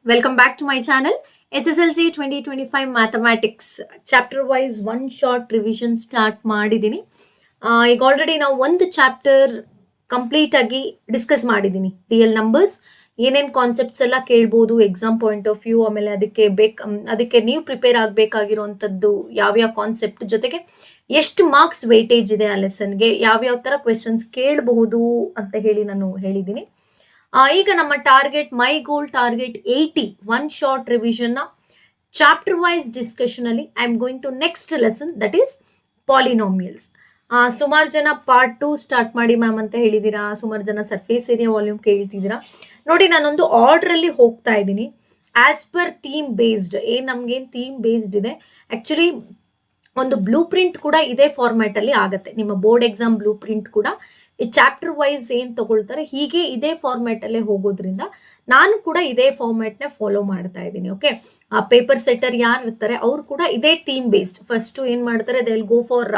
Welcome back to my channel. SSLC 2025 Mathematics chapter wise one short revision start ಮಾಡಿದ್ದೀನಿ. ಈಗ already ನಾವು ಒಂದು chapter complete ಆಗಿ discuss ಮಾಡಿದ್ದೀನಿ. ರಿಯಲ್ ನಂಬರ್ಸ್ ಏನೇನು ಕಾನ್ಸೆಪ್ಟ್ಸ್ ಎಲ್ಲ ಕೇಳ್ಬೋದು ಎಕ್ಸಾಮ್ ಪಾಯಿಂಟ್ ಆಫ್ ವ್ಯೂ, ಆಮೇಲೆ ಅದಕ್ಕೆ ನೀವು ಪ್ರಿಪೇರ್ ಆಗಬೇಕಾಗಿರುವಂಥದ್ದು ಯಾವ್ಯಾವ ಕಾನ್ಸೆಪ್ಟ್, ಜೊತೆಗೆ ಎಷ್ಟು ಮಾರ್ಕ್ಸ್ ವೇಟೇಜ್ ಇದೆ ಆ ಲೆಸನ್ಗೆ, ಯಾವ್ಯಾವ ಥರ ಕ್ವೆಶನ್ಸ್ ಕೇಳಬಹುದು ಅಂತ ಹೇಳಿ ನಾನು ಹೇಳಿದ್ದೀನಿ. ಈಗ ನಮ್ಮ target, my goal target 80 one short revision ನ ಚಾಪ್ಟರ್ ವೈಸ್ ಡಿಸ್ಕಷನ್ ಅಲ್ಲಿ I am going to next lesson, that is polynomials. ಸುಮಾರು ಜನ ಪಾರ್ಟ್ 2 ಸ್ಟಾರ್ಟ್ ಮಾಡಿ ಮ್ಯಾಮ್ ಅಂತ ಹೇಳಿದ್ದೀರಾ, ಸುಮಾರು ಜನ ಸರ್ಫೇಸ್ ಏರಿಯಾ ವಾಲ್ಯೂಮ್ ಕೇಳ್ತಿದ್ದೀರಾ. ನೋಡಿ, ನಾನೊಂದು ಆರ್ಡರ್ ಅಲ್ಲಿ ಹೋಗ್ತಾ ಇದ್ದೀನಿ ಆಸ್ ಪರ್ ಥೀಮ್ ಬೇಸ್ಡ್. ನಮ್ಗೇನು ಥೀಮ್ ಬೇಸ್ಡ್ ಇದೆ, ಆಕ್ಚುಲಿ ಒಂದು ಬ್ಲೂ ಪ್ರಿಂಟ್ ಕೂಡ ಇದೇ ಫಾರ್ಮ್ಯಾಟ್ ಅಲ್ಲಿ ಆಗುತ್ತೆ. ನಿಮ್ಮ ಬೋರ್ಡ್ ಎಕ್ಸಾಮ್ ಬ್ಲೂ ಪ್ರಿಂಟ್ ಕೂಡ ಈ ಚಾಪ್ಟರ್ ವೈಸ್ ಏನ್ ತಗೊಳ್ತಾರೆ ಹೀಗೆ ಇದೇ ಫಾರ್ಮ್ಯಾಟ್ ಅಲ್ಲೇ ಹೋಗೋದ್ರಿಂದ ನಾನು ಕೂಡ ಇದೇ ಫಾರ್ಮ್ಯಾಟ್ ನ ಫಾಲೋ ಮಾಡ್ತಾ ಇದ್ದೀನಿ. ಓಕೆ, ಆ ಪೇಪರ್ ಸೆಟರ್ ಯಾರು ಇರ್ತಾರೆ ಅವ್ರು ಕೂಡ ಇದೇ ಥೀಮ್ ಬೇಸ್ಡ್. ಫಸ್ಟ್ ಏನ್ ಮಾಡ್ತಾರೆ, they will go for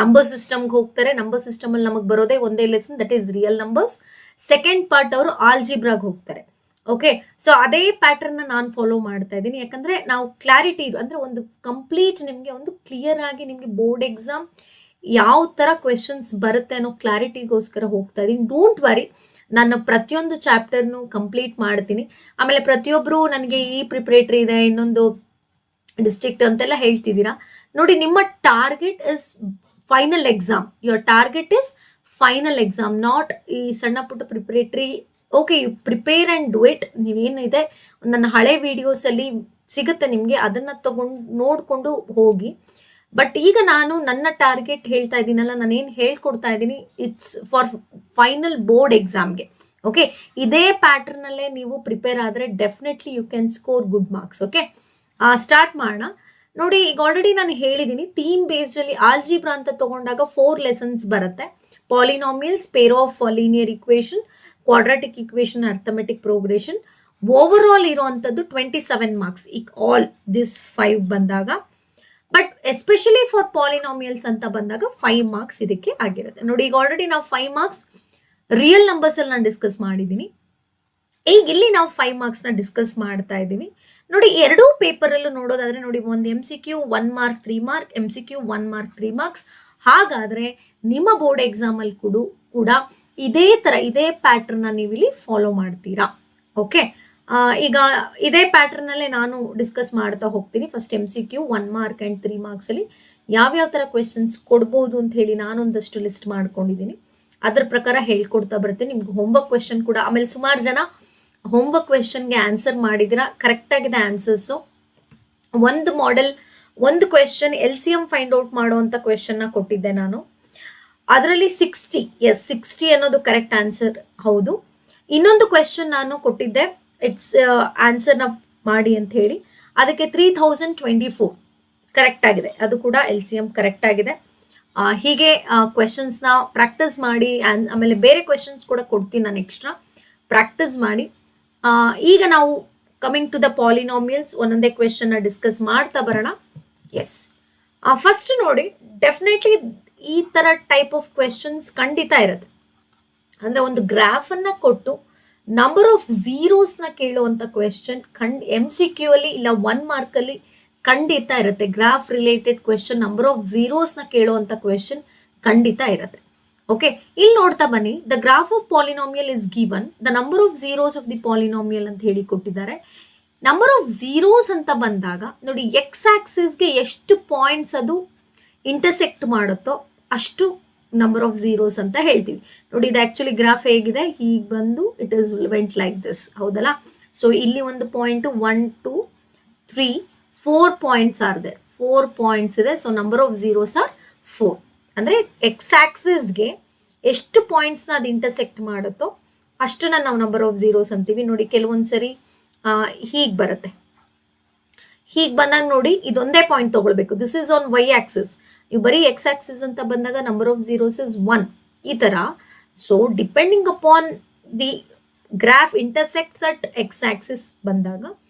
number ಸಿಸ್ಟಮ್ಗೆ ಹೋಗ್ತಾರೆ. ನಂಬರ್ ಸಿಸ್ಟಮ್ ಅಲ್ಲಿ ನಮಗೆ ಬರೋದೇ ಒಂದೇ lesson, that is real numbers. Second part ಅವರು ಆಲ್ಜಿಬ್ರಾಗ್ ಹೋಗ್ತಾರೆ. ಓಕೆ, ಸೊ ಅದೇ ಪ್ಯಾಟರ್ನ್ ನಾನು ಫಾಲೋ ಮಾಡ್ತಾ ಇದ್ದೀನಿ. ಯಾಕಂದ್ರೆ ನಾವು ಕ್ಲಾರಿಟಿ ಅಂದ್ರೆ ಒಂದು ಕಂಪ್ಲೀಟ್ ನಿಮಗೆ ಒಂದು ಕ್ಲಿಯರ್ ಆಗಿ ನಿಮಗೆ ಬೋರ್ಡ್ ಎಕ್ಸಾಮ್ ಯಾವ ತರ ಕ್ವೆಶನ್ಸ್ ಬರುತ್ತೆ ಅನ್ನೋ ಕ್ಲಾರಿಟಿಗೋಸ್ಕರ ಹೋಗ್ತಾ ಇದ್ದೀನಿ. ಡೋಂಟ್ ವರಿ, ನಾನು ಪ್ರತಿಯೊಂದು ಚಾಪ್ಟರ್ನು ಕಂಪ್ಲೀಟ್ ಮಾಡ್ತೀನಿ. ಆಮೇಲೆ ಪ್ರತಿಯೊಬ್ಬರು ನನಗೆ ಈ ಪ್ರಿಪರೇಟರಿ ಇದೆ, ಇನ್ನೊಂದು ಡಿಸ್ಟ್ರಿಕ್ಟ್ ಅಂತೆಲ್ಲ ಹೇಳ್ತಿದ್ದೀರಾ. ನೋಡಿ, ನಿಮ್ಮ target is final exam. Your target is final exam, not ಈ ಸಣ್ಣ ಪುಟ್ಟ preparatory. Okay, you prepare and do it. ನೀವೇನಿದೆ ನನ್ನ ಹಳೆ ವಿಡಿಯೋಸ್ ಅಲ್ಲಿ ಸಿಗುತ್ತೆ ನಿಮಗೆ, ಅದನ್ನ ತಗೊಂಡು ನೋಡಿಕೊಂಡು ಹೋಗಿ. ಬಟ್ ಈಗ ನಾನು ನನ್ನ ಟಾರ್ಗೆಟ್ ಹೇಳ್ತಾ ಇದ್ದೀನಲ್ಲ, ನಾನೇನು ಹೇಳ್ಕೊಡ್ತಾ ಇದ್ದೀನಿ, ಇಟ್ಸ್ ಫಾರ್ ಫೈನಲ್ ಬೋರ್ಡ್ ಎಕ್ಸಾಮ್ಗೆ. ಓಕೆ, ಇದೇ ಪ್ಯಾಟರ್ನ್ ಅಲ್ಲೇ ನೀವು ಪ್ರಿಪೇರ್ ಆದರೆ definitely you can score good marks. Okay, start ಮಾಡೋಣ. ನೋಡಿ, ಈಗ ಆಲ್ರೆಡಿ ನಾನು ಹೇಳಿದ್ದೀನಿ, ಥೀಮ್ ಬೇಸ್ಡ್ ಅಲ್ಲಿ ಆಲ್ಜಿಬ್ರಾ ಅಂತ ತಗೊಂಡಾಗ 4 ಲೆಸನ್ಸ್ ಬರುತ್ತೆ. Polynomials, pair of linear equation, quadratic equation, arithmetic progression. Over all ಇರುವಂಥದ್ದು 27 ಮಾರ್ಕ್ಸ್ ಈಗ ಆಲ್ ದಿಸ್ 5 ಬಂದಾಗ. ಬಟ್ ಎಸ್ಪೆಷಲಿ ಫಾರ್ ಪಾಲಿನಾಮಿಯಲ್ಸ್ ಅಂತ ಬಂದಾಗ 5 ಮಾರ್ಕ್ಸ್ ಇದಕ್ಕೆ ಆಗಿರುತ್ತೆ. ನೋಡಿ, ಈಗ ಆಲ್ರೆಡಿ ನಾವು 5 ಮಾರ್ಕ್ಸ್ ರಿಯಲ್ ನಂಬರ್ಸ್ ಅಲ್ಲಿ ನಾನು ಡಿಸ್ಕಸ್ ಮಾಡಿದ್ದೀನಿ. ಈಗ ಇಲ್ಲಿ ನಾವು 5 ಮಾರ್ಕ್ಸ್ ನ ಡಿಸ್ಕಸ್ ಮಾಡ್ತಾ ಇದ್ದೀವಿ. ನೋಡಿ, ಎರಡೂ ಪೇಪರ್ ಅಲ್ಲೂ ನೋಡೋದಾದ್ರೆ ನೋಡಿ, ಒಂದು MCQ 1 mark 3 mark, MCQ 1 mark 3 marks. ಹಾಗಾದ್ರೆ ನಿಮ್ಮ ಬೋರ್ಡ್ ಎಕ್ಸಾಮ್ ಅಲ್ಲಿ ಕೂಡ ಇದೇ ತರ ಇದೇ ಪ್ಯಾಟರ್ನ್ ನೀವು ಇಲ್ಲಿ ಫಾಲೋ ಮಾಡ್ತೀರಾ. ಓಕೆ, ಈಗ ಇದೇ ಪ್ಯಾಟರ್ನ್ ಅಲ್ಲೇ ನಾನು ಡಿಸ್ಕಸ್ ಮಾಡ್ತಾ ಹೋಗ್ತೀನಿ. First MCQ 1 mark and 3 marks ಅಲ್ಲಿ ಯಾವ್ಯಾವ ತರ ಕ್ವೆಶನ್ಸ್ ಕೊಡ್ಬೋದು ಅಂತ ಹೇಳಿ ನಾನೊಂದಷ್ಟು ಲಿಸ್ಟ್ ಮಾಡ್ಕೊಂಡಿದ್ದೀನಿ. ಅದ್ರ ಪ್ರಕಾರ ಹೇಳ್ಕೊಡ್ತಾ ಬರುತ್ತೆ. ನಿಮ್ಗೆ ಹೋಮ್ವರ್ಕ್ ಕ್ವೆಶನ್ ಕೂಡ, ಆಮೇಲೆ ಸುಮಾರು ಜನ ಹೋಮ್ವರ್ಕ್ ಕ್ವೆಶನ್ಗೆ ಆನ್ಸರ್ ಮಾಡಿದಿರಾ, ಕರೆಕ್ಟ್ ಆಗಿದೆ ಆನ್ಸರ್ಸು. ಒಂದು ಮಾಡೆಲ್, ಒಂದು ಕ್ವೆಶನ್ LCM ಫೈಂಡ್ ಔಟ್ ಮಾಡುವಂತ ಕ್ವೆಶನ್ ನ ಕೊಟ್ಟಿದ್ದೆ ನಾನು. ಅದರಲ್ಲಿ 60 ಅನ್ನೋದು ಕರೆಕ್ಟ್ ಆನ್ಸರ್ ಹೌದು. ಇನ್ನೊಂದು ಕ್ವೆಶನ್ ನಾನು ಕೊಟ್ಟಿದ್ದೆ, ಇಟ್ಸ್ ಆನ್ಸರ್ನ ಮಾಡಿ ಅಂತ ಹೇಳಿ, ಅದಕ್ಕೆ 3024 ಕರೆಕ್ಟ್ ಆಗಿದೆ. ಅದು ಕೂಡ LCM ಕರೆಕ್ಟ್ ಆಗಿದೆ. ಹೀಗೆ ಕ್ವೆಶನ್ಸ್ನ ಪ್ರಾಕ್ಟೀಸ್ ಮಾಡಿ, ಆಮೇಲೆ ಬೇರೆ ಕ್ವೆಶನ್ಸ್ ಕೂಡ ಕೊಡ್ತೀನಿ ನಾನು ಎಕ್ಸ್ಟ್ರಾ, ಪ್ರಾಕ್ಟೀಸ್ ಮಾಡಿ. ಈಗ ನಾವು ಕಮಿಂಗ್ ಟು ದ ಪಾಲಿನಾಮಿಯಲ್ಸ್ ಒಂದೊಂದೇ ಕ್ವೆಶನ್ನ ಡಿಸ್ಕಸ್ ಮಾಡ್ತಾ ಬರೋಣ. ಎಸ್, ಫಸ್ಟ್ ನೋಡಿ, ಡೆಫಿನೆಟ್ಲಿ ಈ ಥರ ಟೈಪ್ ಆಫ್ ಕ್ವೆಶನ್ಸ್ ಖಂಡಿತ ಇರುತ್ತೆ. ಅಂದರೆ ಒಂದು ಗ್ರಾಫನ್ನು ಕೊಟ್ಟು ನಂಬರ್ ಆಫ್ ಝೀರೋಸ್ನ ಕೇಳುವಂಥ ಕ್ವೆಶನ್ MCQ ಅಲ್ಲಿ ಇಲ್ಲ 1 ಮಾರ್ಕಲ್ಲಿ ಖಂಡಿತ ಇರುತ್ತೆ. Graph related question, number of ಝೀರೋಸ್ನ ಕೇಳುವಂಥ ಕ್ವೆಶನ್ ಖಂಡಿತ ಇರುತ್ತೆ. ಓಕೆ, ಇಲ್ಲಿ ನೋಡ್ತಾ ಬನ್ನಿ, the graph of polynomial is given, the number of zeros of the polynomial ಅಂತ ಹೇಳಿ ಕೊಟ್ಟಿದ್ದಾರೆ. ನಂಬರ್ ಆಫ್ ಝೀರೋಸ್ ಅಂತ ಬಂದಾಗ ನೋಡಿ, ಎಕ್ಸ್ ಆಕ್ಸಿಸ್ಗೆ ಎಷ್ಟು ಪಾಯಿಂಟ್ಸ್ ಅದು ಇಂಟರ್ಸೆಕ್ಟ್ ಮಾಡುತ್ತೋ ಅಷ್ಟು ನಂಬರ್ ಆಫ್ ಝೀರೋಸ್ ಅಂತ ಹೇಳ್ತೀವಿ. ನೋಡಿ, ಇದು ಆಕ್ಚುಲಿ ಗ್ರಾಫ್ ಹೇಗಿದೆ, ಹೀಗೆ ಬಂದು it is went like this, ಹೌದಲ್ಲ. ಸೊ ಇಲ್ಲಿ ಒಂದು point 1 2 3 4 points are there, 4 points ಇದೆ. So number of zeros are 4. ಅಂದರೆ ಎಕ್ಸ್ ಆಕ್ಸಿಸ್ಗೆ ಎಷ್ಟು ಪಾಯಿಂಟ್ಸ್ನ ಅದು ಇಂಟರ್ಸೆಕ್ಟ್ ಮಾಡುತ್ತೋ ಅಷ್ಟನ್ನ ನಾವು ನಂಬರ್ ಆಫ್ ಝೀರೋಸ್ ಅಂತೀವಿ. ನೋಡಿ, ಕೆಲವೊಂದು ಸರಿ ಹೀಗೆ ಬರುತ್ತೆ. ಹೀಗೆ ಬಂದಾಗ ನೋಡಿ, ಇದೊಂದೇ ಪಾಯಿಂಟ್ ತಗೊಳ್ಬೇಕು, this is on y axis. ನೀವು ಬರೀ ಎಕ್ಸ್ ಆಕ್ಸಿಸ್ ಅಂತ ಬಂದಾಗ ನಂಬರ್ ಆಫ್ ಝೀರೋಸ್ ಇಸ್ 1 ಈ ಥರ. So depending upon the graph intersects at x axis ಬಂದಾಗ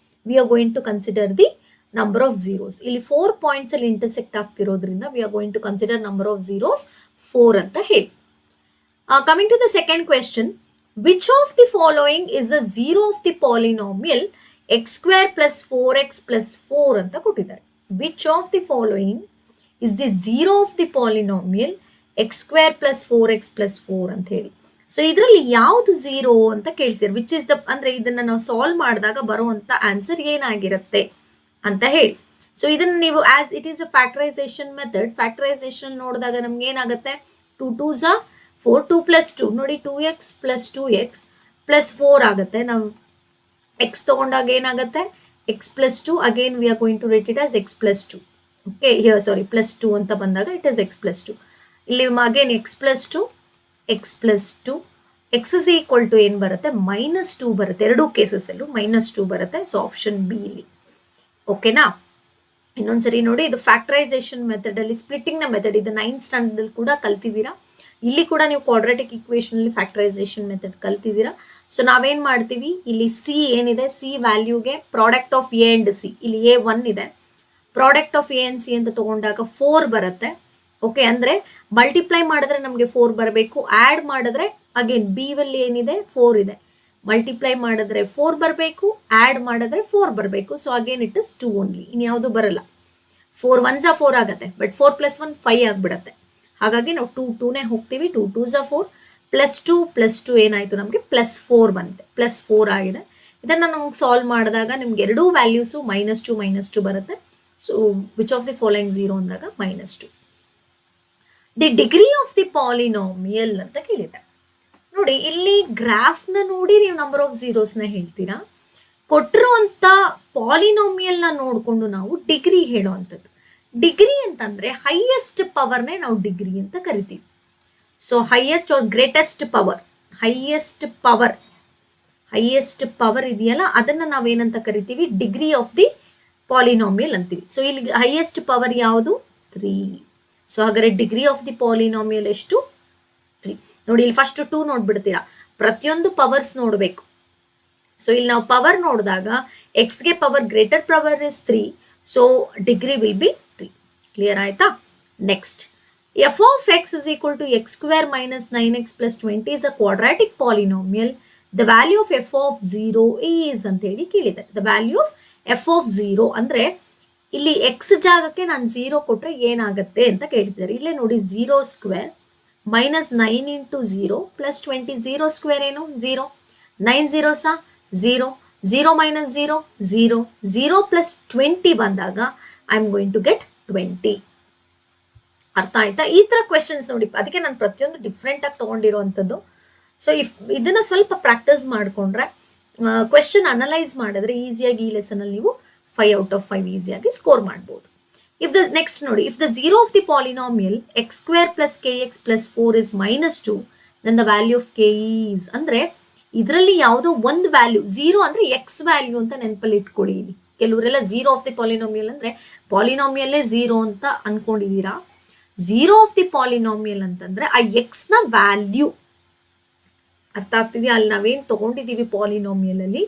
we are going to consider the number of zeros. ಇಲ್ಲಿ 4 ಪಾಯಿಂಟ್ಸ್ ಅಲ್ಲಿ ಇಂಟರ್ಸೆಕ್ಟ್ ಆಗ್ತಿರೋದ್ರಿಂದ we are going to consider number of zeros 4 ಅಂತ ಹೇಳಿ. Coming to the second question, which of the following is a zero of the polynomial x square plus 4x plus 4 ಅಂತ ಕೊಟ್ಟಿದ್ದಾರೆ. Which of the following is the zero of the polynomial x square plus 4x plus 4 ಅಂತ ಹೇಳಿ. So ಇದರಲ್ಲಿ ಯಾವುದು zero ಅಂತ ಕೇಳ್ತೀರಿ. Which is the ಅಂದ್ರೆ ಇದನ್ನ ನಾವು ಸಾಲ್ವ್ ಮಾಡಿದಾಗ ಬರುವಂತ ಆನ್ಸರ್ ಏನಾಗಿರುತ್ತೆ ಅಂತ ಹೇಳಿ. ಸೊ ಇದನ್ನ ನೀವು as it is a factorisation method, factorisation ನೋಡಿದಾಗ ನಮ್ಗೆ ಏನಾಗುತ್ತೆ, 2 2s 4, 2 plus 2 ನೋಡಿ 2x plus 2x plus 4 ಆಗುತ್ತೆ. ನಾವು x ತಗೊಂಡಾಗ ಏನಾಗುತ್ತೆ, x plus 2 again we are going to rate it as x plus 2. Okay, here sorry plus 2 ಅಂತ ಬಂದಾಗ ಇಟ್ ಇಸ್ x plus 2. ಇಲ್ಲಿ again x plus 2, x plus 2, x is equal to ಏನು ಬರುತ್ತೆ, -2 ಬರುತ್ತೆ. ಎರಡೂ ಕೇಸಸ್ಸಲ್ಲೂ -2 ಬರುತ್ತೆ. ಸೊ ಆಪ್ಷನ್ ಬಿ ಇಲ್ಲಿ. ಓಕೆನಾ? ಇನ್ನೊಂದ್ಸರಿ ನೋಡಿ, ಇದು ಫ್ಯಾಕ್ಟರೈಸೇಷನ್ ಮೆಥಡ್ ಅಲ್ಲಿ ಸ್ಪ್ಲಿಟ್ಟಿಂಗ್ ನ ಮೆಥಡ್, ಇದು 9th ಸ್ಟ್ಯಾಂಡರ್ಡ್ ಅಲ್ಲಿ ಕೂಡ ಕಲ್ತಿದ್ದೀರಾ. ಇಲ್ಲಿ ಕೂಡ ನೀವು ಕ್ವಾಡ್ರಾಟಿಕ್ ಇಕ್ವೇಷನ್ ಅಲ್ಲಿ ಫ್ಯಾಕ್ಟರೈಸೇಷನ್ ಮೆಥಡ್ ಕಲ್ತಿದ್ದೀರಾ. ಸೊ ನಾವೇನ್ ಮಾಡ್ತೀವಿ, ಇಲ್ಲಿ ಸಿ ಏನಿದೆ, ಸಿ ವ್ಯಾಲ್ಯೂಗೆ product of a and c, ಇಲ್ಲಿ ಎ 1 ಇದೆ, product of a and c ಅಂತ ತಗೊಂಡಾಗ 4 ಬರುತ್ತೆ. ಓಕೆ, ಅಂದ್ರೆ ಮಲ್ಟಿಪ್ಲೈ ಮಾಡಿದ್ರೆ ನಮಗೆ 4 ಬರಬೇಕು, ಆಡ್ ಮಾಡಿದ್ರೆ ಅಗೇನ್ ಬಿ ಅಲ್ಲಿ ಏನಿದೆ 4 ಇದೆ, ಮಲ್ಟಿಪ್ಲೈ ಮಾಡಿದ್ರೆ 4 ಬರಬೇಕು, ಆಡ್ ಮಾಡಿದ್ರೆ 4 ಬರಬೇಕು. So again it is 2 only, ಇನ್ಯಾವುದು ಬರಲ್ಲ. 4 1s 4 ಆಗುತ್ತೆ, ಬಟ್ 4 + 1 5 ಆಗ್ಬಿಡತ್ತೆ. ಹಾಗಾಗಿ ನಾವು 2 2ನೇ ಹೋಗ್ತೀವಿ. 2 2s 4 +2 + 2 ಏನಾಯ್ತು, ನಮಗೆ +4 ಬಂತೆ, +4 ಆಗಿದೆ. ಇದನ್ನ ನಾವು ಸಾಲ್ವ್ ಮಾಡಿದಾಗ ನಿಮ್ಗೆ ಎರಡೂ ವ್ಯಾಲ್ಯೂಸು -2 -2 ಬರುತ್ತೆ. So which of the following 0 ಅಂದಾಗ -2. The degree of the polynomial ಅಂತ ಕೇಳಿದೆ. ನೋಡಿ, ಇಲ್ಲಿ ಗ್ರಾಫ್ನ ನೋಡಿ ನೀವು ನಂಬರ್ ಆಫ್ ಝೀರೋಸ್ನ ಹೇಳ್ತೀರಾ. ಕೊಟ್ಟಿರುವಂತ ಪಾಲಿನಾಮಿಯಲ್ನ ನೋಡಿಕೊಂಡು ನಾವು ಡಿಗ್ರಿ ಹೇಳುವಂಥದ್ದು. ಡಿಗ್ರಿ ಅಂತಂದ್ರೆ ಹೈಯೆಸ್ಟ್ ಪವರ್ನೇ ನಾವು ಡಿಗ್ರಿ ಅಂತ ಕರಿತೀವಿ. So highest or greatest power, highest power ಇದೆಯಲ್ಲ, ಅದನ್ನ ನಾವೇನಂತ ಕರಿತೀವಿ, ಡಿಗ್ರಿ ಆಫ್ ದಿ ಪಾಲಿನಾಮಿಯಲ್ ಅಂತೀವಿ. ಸೊ ಇಲ್ಲಿ ಹೈಯೆಸ್ಟ್ ಪವರ್ ಯಾವುದು, 3. ಸೊ ಹಾಗಾದ್ರೆ ಡಿಗ್ರಿ ಆಫ್ ದಿ ಪಾಲಿನಾಮಿಯಲ್ ಎಷ್ಟು, 3. ನೋಡಿ, ಇಲ್ಲಿ ಫಸ್ಟ್ 2 ನೋಡ್ಬಿಡ್ತೀರಾ, ಪ್ರತಿಯೊಂದು ಪವರ್ಸ್ ನೋಡಬೇಕು. ಸೊ ಇಲ್ಲಿ ನಾವು ಪವರ್ ನೋಡಿದಾಗ ಎಕ್ಸ್ಗೆ power greater power is 3. So degree will be 3. Clear ಆಯ್ತಾ? Next, f of x is equal to x square minus 9x plus 20 is a quadratic polynomial. The value of f of 0 is ಅಂತ ಹೇಳಿ ಕೇಳಿದ್ದಾರೆ. The value of f of 0 ಅಂದ್ರೆ ಇಲ್ಲಿ x ಜಾಗಕ್ಕೆ ನಾನು 0 ಕೊಟ್ರೆ ಏನಾಗುತ್ತೆ ಅಂತ ಕೇಳಿದ್ದಾರೆ. ಇಲ್ಲೇ ನೋಡಿ, 0 square minus 9 into 0 plus 20. 0 square ಏನು, 0. 9 zeros 0. 0 minus 0 0. 0 plus 20 ಬಂದಾಗ I am going to get 20. ಅರ್ಥ ಆಯ್ತಾ? ಈ ತರ ಕ್ವೆಶನ್ಸ್ ನೋಡಿ, ಅದಕ್ಕೆ ನಾನು ಪ್ರತಿಯೊಂದು ಡಿಫ್ರೆಂಟ್ ಆಗಿ ತಗೊಂಡಿರುವಂಥದ್ದು. ಸೊ ಇದನ್ನ ಸ್ವಲ್ಪ ಪ್ರಾಕ್ಟೀಸ್ ಮಾಡ್ಕೊಂಡ್ರೆ, ಕ್ವೆಶನ್ ಅನಲೈಸ್ ಮಾಡಿದ್ರೆ ಈಸಿಯಾಗಿ ಈ ಲೆಸನ್ ಅಲ್ಲಿ ನೀವು 5 out of 5 ಈಸಿಯಾಗಿ ಸ್ಕೋರ್ ಮಾಡ್ಬೋದು. ನೆಕ್ಸ್ಟ್ ನೋಡಿ, if the zero of the polynomial x square plus kx plus 4 is -2, then the value of k is, ಅಂದ್ರೆ ಇದರಲ್ಲಿ ಯಾವುದೋ ಒಂದು ವ್ಯಾಲ್ಯೂ, 0 ಅಂದ್ರೆ ಎಕ್ಸ್ ವ್ಯಾಲ್ಯೂ ಅಂತ ನೆನಪಲ್ಲಿ ಇಟ್ಕೊಳ್ಳಿ. ಇಲ್ಲಿ ಕೆಲವರೆಲ್ಲ ಝೀರೋ ಆಫ್ ದಿ ಪಾಲಿನಾಮಿಯಲ್ ಅಂದ್ರೆ ಪಾಲಿನಾಮಿಯಲ್ಲೇ 0 ಅಂತ ಅನ್ಕೊಂಡಿದೀರಾ. 0 ಆಫ್ ದಿ ಪಾಲಿನಾಮಿಯಲ್ ಅಂತಂದ್ರೆ ಆ ಎಕ್ಸ್ ನ ವ್ಯಾಲ್ಯೂ, ಅರ್ಥ ಆಗ್ತಿದೆಯಾ? ಅಲ್ಲಿ ನಾವೇನ್ ತಗೊಂಡಿದೀವಿ ಪಾಲಿನಾಮಿಯಲ್ ಅಲ್ಲಿ,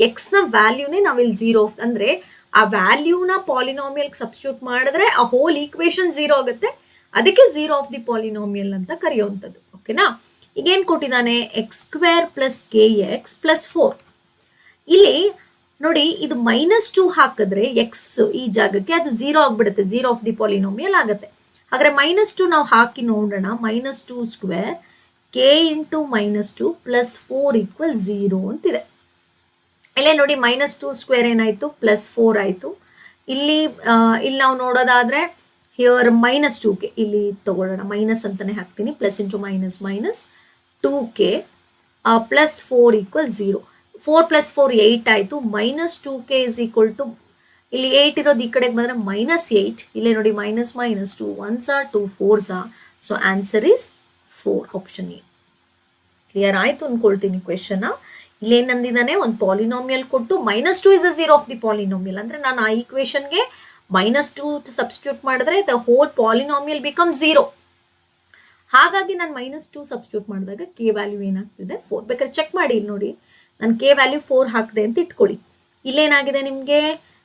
ಎಕ್ಸ್ ನ ವ್ಯಾಲ್ಯೂನೇ ನಾವಿಲ್ಲಿ 0 ಅಂದ್ರೆ ಆ ವ್ಯಾಲ್ಯೂನ ಪಾಲಿನಾಮಿಯಲ್ ಸಬ್ಸ್ಟಿಟ್ಯೂಟ್ ಮಾಡಿದ್ರೆ ಆ ಹೋಲ್ ಈಕ್ವೇಶನ್ 0 ಆಗುತ್ತೆ. ಅದಕ್ಕೆ 0 ಆಫ್ ದಿ ಪಾಲಿನಾಮಿಯಲ್ ಅಂತ ಕರೆಯುವಂಥದ್ದು. ಓಕೆನಾ? ಈಗ ಏನ್ ಕೊಟ್ಟಿದ್ದಾನೆ, X square plus kx plus 4. ಇಲ್ಲಿ ನೋಡಿ, ಇದು -2 ಹಾಕಿದ್ರೆ ಎಕ್ಸ್ ಈ ಜಾಗಕ್ಕೆ ಅದು 0 ಆಗ್ಬಿಡುತ್ತೆ, 0 ಆಫ್ ದಿ ಪಾಲಿನಾಮಿಯಲ್ ಆಗುತ್ತೆ. ಹಾಗಾದ್ರೆ -2 ನಾವು ಹಾಕಿ ನೋಡೋಣ. -2 ಸ್ಕ್ವೇರ್ k ಇಂಟು -2 ಪ್ಲಸ್ 4 = 0 ಅಂತಿದೆ. ಇಲ್ಲೇ ನೋಡಿ, -2 ಸ್ಕ್ವೇರ್ ಏನಾಯ್ತು, +4 ಆಯ್ತು. ಇಲ್ಲಿ ನಾವು ನೋಡೋದಾದ್ರೆ ಹಿಯರ್ -2k ಇಲ್ಲಿ ತಗೊಳ್ಳೋಣ, ಮೈನಸ್ ಅಂತಾನೆ ಹಾಕ್ತೀನಿ. Plus into minus -2k plus 4 = 0. 4 + 4 8 ಆಯ್ತು. -2k is equal to, ಇಲ್ಲಿ 8 ಇರೋದು ಈ ಕಡೆಗೆ ಬಂದ್ರೆ -8. ಇಲ್ಲೇ ನೋಡಿ, -2 1s 2 4s. So answer is 4, option A. Clear ಆಯ್ತು ಅನ್ಕೊಳ್ತೀನಿ ಕ್ವೆಶನ್. ಇಲ್ಲಿ ಏನಂದಿದ್ದಾನೆ, ಒಂದು ಪಾಲಿನಾಮಿಯಲ್ ಕೊಟ್ಟು -2 is a 0 of the polynomial ಅಂದ್ರೆ ನಾನು ಆ ಈಕ್ವೇಶನ್ಗೆ -2 ಸಬ್ಸ್ಟಿಟ್ಯೂಟ್ ಮಾಡಿದ್ರೆ ದ ಹೋಲ್ ಪಾಲಿನಾಮಿಯಲ್ ಬಿಕಮ್ 0. ಹಾಗಾಗಿ ನಾನು -2 ಸಬ್ಸ್ಟಿಟ್ಯೂಟ್ ಮಾಡಿದಾಗ k ವ್ಯಾಲ್ಯೂ ಏನಾಗ್ತಿದೆ, 4. ಬೇಕಾದ್ರೆ ಚೆಕ್ ಮಾಡಿ, ಇಲ್ಲಿ ನೋಡಿ, ನಾನು k ವ್ಯಾಲ್ಯೂ 4 ಹಾಕಿದೆ ಅಂತ ಇಟ್ಕೊಳ್ಳಿ. ಇಲ್ಲೇನಾಗಿದೆ ನಿಮಗೆ,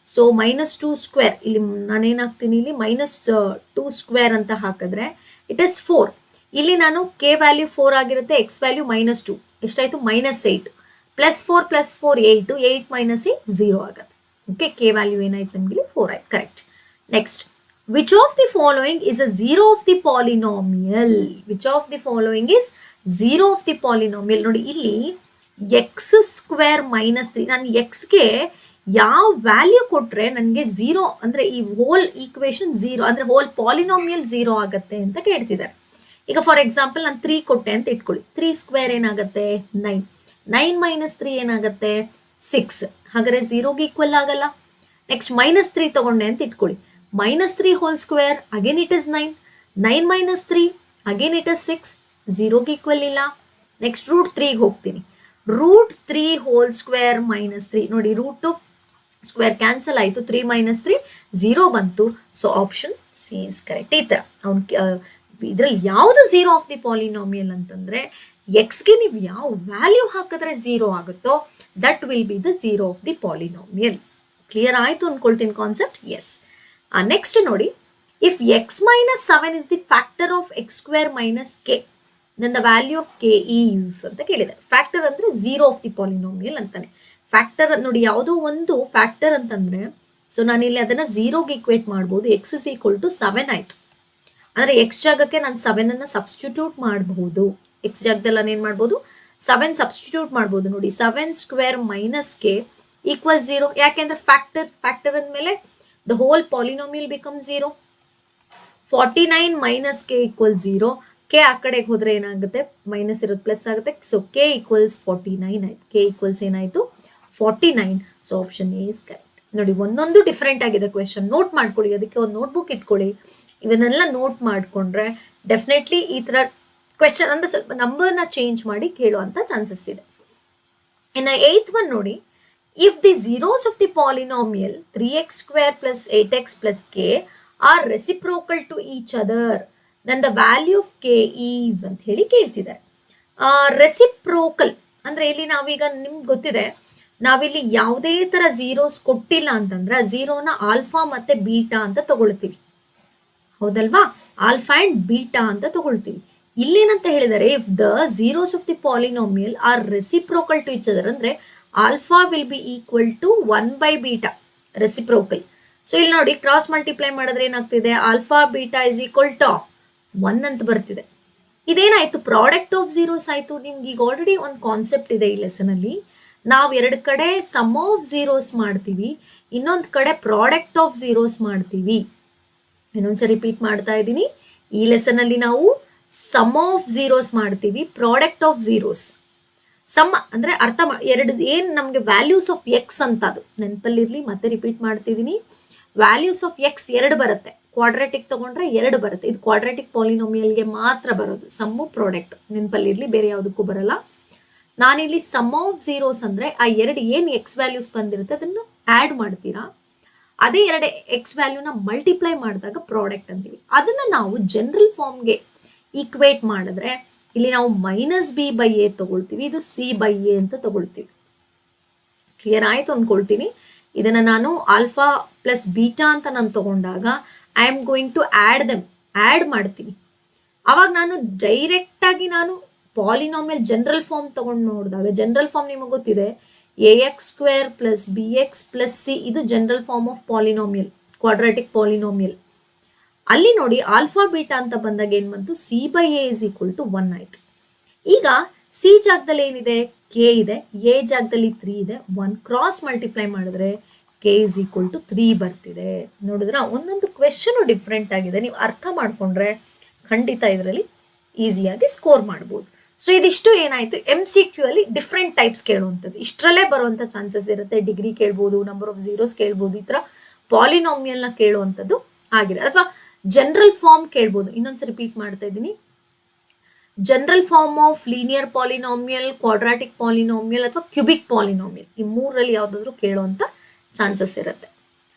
ಸೊ -2 ಸ್ಕ್ವೇರ್, ಇಲ್ಲಿ ನಾನೇನಾಗ್ತೀನಿ, ಇಲ್ಲಿ -2 ಸ್ಕ್ವೇರ್ ಅಂತ ಹಾಕಿದ್ರೆ ಇಟ್ ಇಸ್ 4. ಇಲ್ಲಿ ನಾನು k ವ್ಯಾಲ್ಯೂ 4 ಆಗಿರುತ್ತೆ, x ವ್ಯಾಲ್ಯೂ -2 ಎಷ್ಟಾಯ್ತು, -8 +4 8 8 ಮೈನಸ್ 0 ಆಗುತ್ತೆ. ಓಕೆ, ಕೆ ವ್ಯಾಲ್ಯೂ ಏನಾಯ್ತು ನಮಗೆ 4 ಆಯ್ತು. Correct. Next, which of the following is a zero of the polynomial? Which of the following is zero of the polynomial? ನೋಡಿ ಇಲ್ಲಿ x² - 3, ನಾನು ಎಕ್ಸ್ಗೆ ಯಾವ ವ್ಯಾಲ್ಯೂ ಕೊಟ್ರೆ ನನಗೆ ಝೀರೋ ಅಂದ್ರೆ ಈ ಹೋಲ್ ಈಕ್ವೇಶನ್ ಝೀರೋ ಅಂದ್ರೆ ಹೋಲ್ ಪಾಲಿನಾಮಿಯಲ್ ಝೀರೋ ಆಗುತ್ತೆ ಅಂತ ಕೇಳ್ತಿದ್ದಾರೆ. ಈಗ ಫಾರ್ ಎಕ್ಸಾಂಪಲ್ ನಾನು 3 ಕೊಟ್ಟೆ ಅಂತ ಇಟ್ಕೊಳ್ಳಿ. 3² ಏನಾಗುತ್ತೆ 9. 9 - 3 ಏನಾಗುತ್ತೆ 6. ಹಾಗಾದ್ರೆ ಝೀರೋಗೆ ಈಕ್ವಲ್ ಆಗಲ್ಲ. ನೆಕ್ಸ್ಟ್ -3 ತಗೊಂಡೆ ಅಂತ ಇಟ್ಕೊಳ್ಳಿ. -3 whole square again it is 9. 9 - 3 again it is 6. ಝೀರೋಗೆ ಈಕ್ವಲ್ ಇಲ್ಲ. ನೆಕ್ಸ್ಟ್ √3ಗೆ ಹೋಗ್ತೀನಿ. √3 ಹೋಲ್ ಸ್ಕ್ವೇರ್ -3. ನೋಡಿ ರೂಟ್ ಸ್ಕ್ವೇರ್ ಕ್ಯಾನ್ಸಲ್ ಆಯಿತು. 3 - 3 0 ಬಂತು. So option C is correct. ಈ ಥರ ಅವ್ನು ಇದರಲ್ಲಿ ಯಾವುದು ಝೀರೋ ಆಫ್ ದಿ ಪಾಲಿನಾಮಿಯಲ್ ಅಂತಂದ್ರೆ ಎಕ್ಸ್ಗೆ ನೀವು ಯಾವ ವ್ಯಾಲ್ಯೂ ಹಾಕಿದ್ರೆ ಝೀರೋ ಆಗುತ್ತೋ that will be the zero of the polynomial. Clear ಆಯಿತು ಅನ್ಕೊಳ್ತೀನಿ ಕಾನ್ಸೆಪ್ಟ್. ಎಸ್. ನೆಕ್ಸ್ಟ್ ನೋಡಿ, if x - 7 is the factor of x² - k then the value of k is ಅಂತ ಕೇಳಿದ್ದಾರೆ. ಫ್ಯಾಕ್ಟರ್ ಅಂದ್ರೆ ಝೀರೋ ಆಫ್ ದಿ ಪಾಲಿನಾಮಿಯಲ್ ಅಂತಾನೆ. Factor ನೋಡಿ, ಯಾವುದೋ ಒಂದು ಫ್ಯಾಕ್ಟರ್ ಅಂತಂದ್ರೆ ಸೊ ನಾನಿಲ್ಲಿ ಅದನ್ನ ಝೀರೋಗೆ ಈಕ್ವೇಟ್ ಮಾಡ್ಬೋದು. x = 7 ಆಯ್ತು ಅಂದ್ರೆ ಎಕ್ಸ್ ಜಾಗಕ್ಕೆ ನಾನು 7 ಅನ್ನ ಸಬ್ಸ್ಟಿಟ್ಯೂಟ್ ಮಾಡಬಹುದು. ಎಕ್ಸ್ ಜಾಗದಲ್ಲಿ ನಾನು ಏನ್ ಮಾಡ್ಬೋದು 7 ಸಬ್ಸ್ಟಿಟ್ಯೂಟ್ ಮಾಡ್ಬೋದು. ನೋಡಿ 7² - k = 0. ಯಾಕೆಂದ್ರೆ ಫ್ಯಾಕ್ಟರ್ ಅಂದ್ಮೇಲೆ the whole polynomial become 0. 49 - k = 0. K ಆ ಕಡೆಗೆ ಹೋದ್ರೆ ಏನಾಗುತ್ತೆ ಮೈನಸ್ ಇರೋದು ಪ್ಲಸ್ ಆಗುತ್ತೆ. ಸೊ k = 49 ಆಯ್ತು. k ಏನಾಯ್ತು 49. So option A is correct. ನೋಡಿ ಒಂದೊಂದು ಡಿಫ್ರೆಂಟ್ ಆಗಿದೆ ಕ್ವೆಶನ್. ನೋಟ್ ಮಾಡ್ಕೊಳ್ಳಿ, ಅದಕ್ಕೆ ಒಂದು ನೋಟ್ಬುಕ್ ಇಟ್ಕೊಳ್ಳಿ. ಇವನ್ನೆಲ್ಲ ನೋಟ್ ಮಾಡ್ಕೊಂಡ್ರೆ ಡೆಫಿನೆಟ್ಲಿ ಈ ತರ ಕ್ವೆಶನ್ ಅಂದ್ರೆ ಸ್ವಲ್ಪ ನಂಬರ್ನ ಚೇಂಜ್ ಮಾಡಿ ಕೇಳುವಂತ ಚಾನ್ಸಸ್ ಇದೆ. ಇನ್ನು 8th ಒನ್ ನೋಡಿ, if the zeros of the polynomial 3x² + 8x + k are reciprocal to each other then the value of k is ಅಂತ ಹೇಳಿ ಕೇಳ್ತಿದ್ದಾರೆ. ರೆಸಿಪ್ರೋಕಲ್ ಅಂದ್ರೆ ಇಲ್ಲಿ ನಾವೀಗ ನಿಮ್ಗೆ ಗೊತ್ತಿದೆ, ನಾವಿಲ್ಲಿ ಯಾವುದೇ ತರ ಝೀರೋಸ್ ಕೊಟ್ಟಿಲ್ಲ ಅಂತಂದ್ರೆ ಝೀರೋನ ಆಲ್ಫಾ ಮತ್ತೆ ಬೀಟಾ ಅಂತ ತಗೊಳ್ತೀವಿ, ಹೌದಲ್ವಾ? ಆಲ್ಫಾ ಅಂಡ್ ಬೀಟಾ ಅಂತ ತಗೊಳ್ತೀವಿ. ಇಲ್ಲೇನಂತ ಹೇಳಿದರೆ, if the zeros of the polynomial are reciprocal to each other ಅಂದ್ರೆ alpha will be equal to 1/β reciprocal. So ಇಲ್ಲಿ ನೋಡಿ ಕ್ರಾಸ್ ಮಲ್ಟಿಪ್ಲೈ ಮಾಡಿದ್ರೆ ಏನಾಗ್ತಿದೆ, alpha beta is equal to 1 ಅಂತ ಬರ್ತಿದೆ. ಇದೇನಾಯ್ತು ಪ್ರಾಡಕ್ಟ್ ಆಫ್ ಝೀರೋಸ್ ಆಯ್ತು. ನಿಮ್ಗೆ ಈಗ ಆಲ್ರೆಡಿ ಒಂದು ಕಾನ್ಸೆಪ್ಟ್ ಇದೆ ಈ ಲೆಸನ್ ಅಲ್ಲಿ. ನಾವು ಎರಡು ಕಡೆ ಸಮ್ ಆಫ್ ಝೀರೋಸ್ ಮಾಡ್ತೀವಿ, ಇನ್ನೊಂದು ಕಡೆ ಪ್ರಾಡಕ್ಟ್ ಆಫ್ ಝೀರೋಸ್ ಮಾಡ್ತೀವಿ. ಇನ್ನೊಂದ್ಸರಿ ರಿಪೀಟ್ ಮಾಡ್ತಾ ಇದ್ದೀನಿ, ಈ ಲೆಸನ್ ಅಲ್ಲಿ ನಾವು ಸಮ್ ಆಫ್ ಝೀರೋಸ್ ಮಾಡ್ತೀವಿ, ಪ್ರಾಡಕ್ಟ್ ಆಫ್ ಝೀರೋಸ್. ಸಮ್ ಅಂದ್ರೆ ಎರಡು ಏನ್ ನಮ್ಗೆ ವ್ಯಾಲ್ಯೂಸ್ ಆಫ್ ಎಕ್ಸ್ ಅಂತ ಅದು ನೆನಪಲ್ಲಿರ್ಲಿ. ಮತ್ತೆ ರಿಪೀಟ್ ಮಾಡ್ತಿದ್ದೀನಿ, ವ್ಯಾಲ್ಯೂಸ್ ಆಫ್ ಎಕ್ಸ್ 2 ಬರುತ್ತೆ. ಕ್ವಾಡ್ರಾಟಿಕ್ ತಗೊಂಡ್ರೆ 2 ಬರುತ್ತೆ. ಇದು ಕ್ವಾಡ್ರಾಟಿಕ್ ಪಾಲಿನಾಮಿಯಲ್ಗೆ ಮಾತ್ರ ಬರೋದು ಸಮ್ಮು ಪ್ರಾಡಕ್ಟ್. ನೆನಪಲ್ಲಿರ್ಲಿ, ಬೇರೆ ಯಾವುದಕ್ಕೂ ಬರಲ್ಲ. ನಾನಿಲ್ಲಿ ಸಮ್ ಆಫ್ ಝೀರೋಸ್ ಅಂದ್ರೆ ಆ 2 ಏನು ಎಕ್ಸ್ ವ್ಯಾಲ್ಯೂಸ್ ಬಂದಿರುತ್ತೆ ಅದನ್ನು ಆ್ಯಡ್ ಮಾಡ್ತೀರಾ, ಅದೇ 2 ಎಕ್ಸ್ ವ್ಯಾಲ್ಯೂನ ಮಲ್ಟಿಪ್ಲೈ ಮಾಡಿದಾಗ ಪ್ರಾಡಕ್ಟ್ ಅಂತೀವಿ. ಅದನ್ನ ನಾವು ಜನರಲ್ ಫಾರ್ಮ್ಗೆ ಈಕ್ವೇಟ್ ಮಾಡಿದ್ರೆ ಇಲ್ಲಿ ನಾವು -b/a ತಗೊಳ್ತೀವಿ, ಇದು c/a ಅಂತ ತಗೊಳ್ತೀವಿ. ಕ್ಲಿಯರ್ ಆಯ್ತು ಅನ್ಕೊಳ್ತೀನಿ. ಇದನ್ನ ನಾನು ಆಲ್ಫಾ ಪ್ಲಸ್ ಬೀಟಾ ಅಂತ ನಾನು ತಗೊಂಡಾಗ I am going to add ಮಾಡ್ತೀನಿ. ಅವಾಗ ನಾನು ಡೈರೆಕ್ಟ್ ಆಗಿ ನಾನು ಪಾಲಿನಾಮಿಯಲ್ ಜನರಲ್ ಫಾರ್ಮ್ ತಗೊಂಡು ನೋಡಿದಾಗ, ಜನರಲ್ ಫಾರ್ಮ್ ನಿಮಗೆ ಗೊತ್ತಿದೆ, ax² + bx + c ಇದು general form of polynomial, quadratic polynomial. ಅಲ್ಲಿ ನೋಡಿ ಆಲ್ಫಾ ಬೀಟಾ ಅಂತ ಬಂದಾಗ ಏನ್ ಬಂತು, c/a = 1 ಆಯ್ತು. ಈಗ ಸಿ ಜಾಗದಲ್ಲಿ ಏನಿದೆ k ಇದೆ, a ಜಾಗದಲ್ಲಿ 3 ಇದೆ, 1 ಕ್ರಾಸ್ ಮಲ್ಟಿಪ್ಲೈ ಮಾಡಿದ್ರೆ k = 3 ಬರ್ತಿದೆ. ನೋಡಿದ್ರ ಒಂದೊಂದು ಕ್ವೆಶನ್ ಡಿಫ್ರೆಂಟ್ ಆಗಿದೆ. ನೀವು ಅರ್ಥ ಮಾಡ್ಕೊಂಡ್ರೆ ಖಂಡಿತ ಇದರಲ್ಲಿ ಈಸಿಯಾಗಿ ಸ್ಕೋರ್ ಮಾಡ್ಬೋದು. ಸೊ ಇದಿಷ್ಟು ಏನಾಯ್ತು, MCQ ಅಲ್ಲಿ ಡಿಫ್ರೆಂಟ್ ಟೈಪ್ಸ್ ಕೇಳುವಂಥದ್ದು. ಇಷ್ಟರಲ್ಲೇ ಬರುವಂಥ ಚಾನ್ಸಸ್ ಇರುತ್ತೆ. ಡಿಗ್ರಿ ಕೇಳ್ಬೋದು, ನಂಬರ್ ಆಫ್ ಝೀರೋಸ್ ಕೇಳ್ಬೋದು, ಈ ಥರ ಪಾಲಿನಾಮಿಯಲ್ನ ಕೇಳುವಂಥದ್ದು ಆಗಿದೆ. ಅಥವಾ ಜನರಲ್ ಫಾರ್ಮ್ ಕೇಳ್ಬೋದು. ಇನ್ನೊಂದ್ಸರಿ ರಿಪೀಟ್ ಮಾಡ್ತಾ ಇದ್ದೀನಿ, general form of linear polynomial, quadratic polynomial ಅಥವಾ ಕ್ಯೂಬಿಕ್ ಪಾಲಿನಾಮಿಯಲ್, ಈ 3ರಲ್ಲಿ ಯಾವುದಾದ್ರೂ ಕೇಳುವಂಥ ಚಾನ್ಸಸ್ ಇರುತ್ತೆ.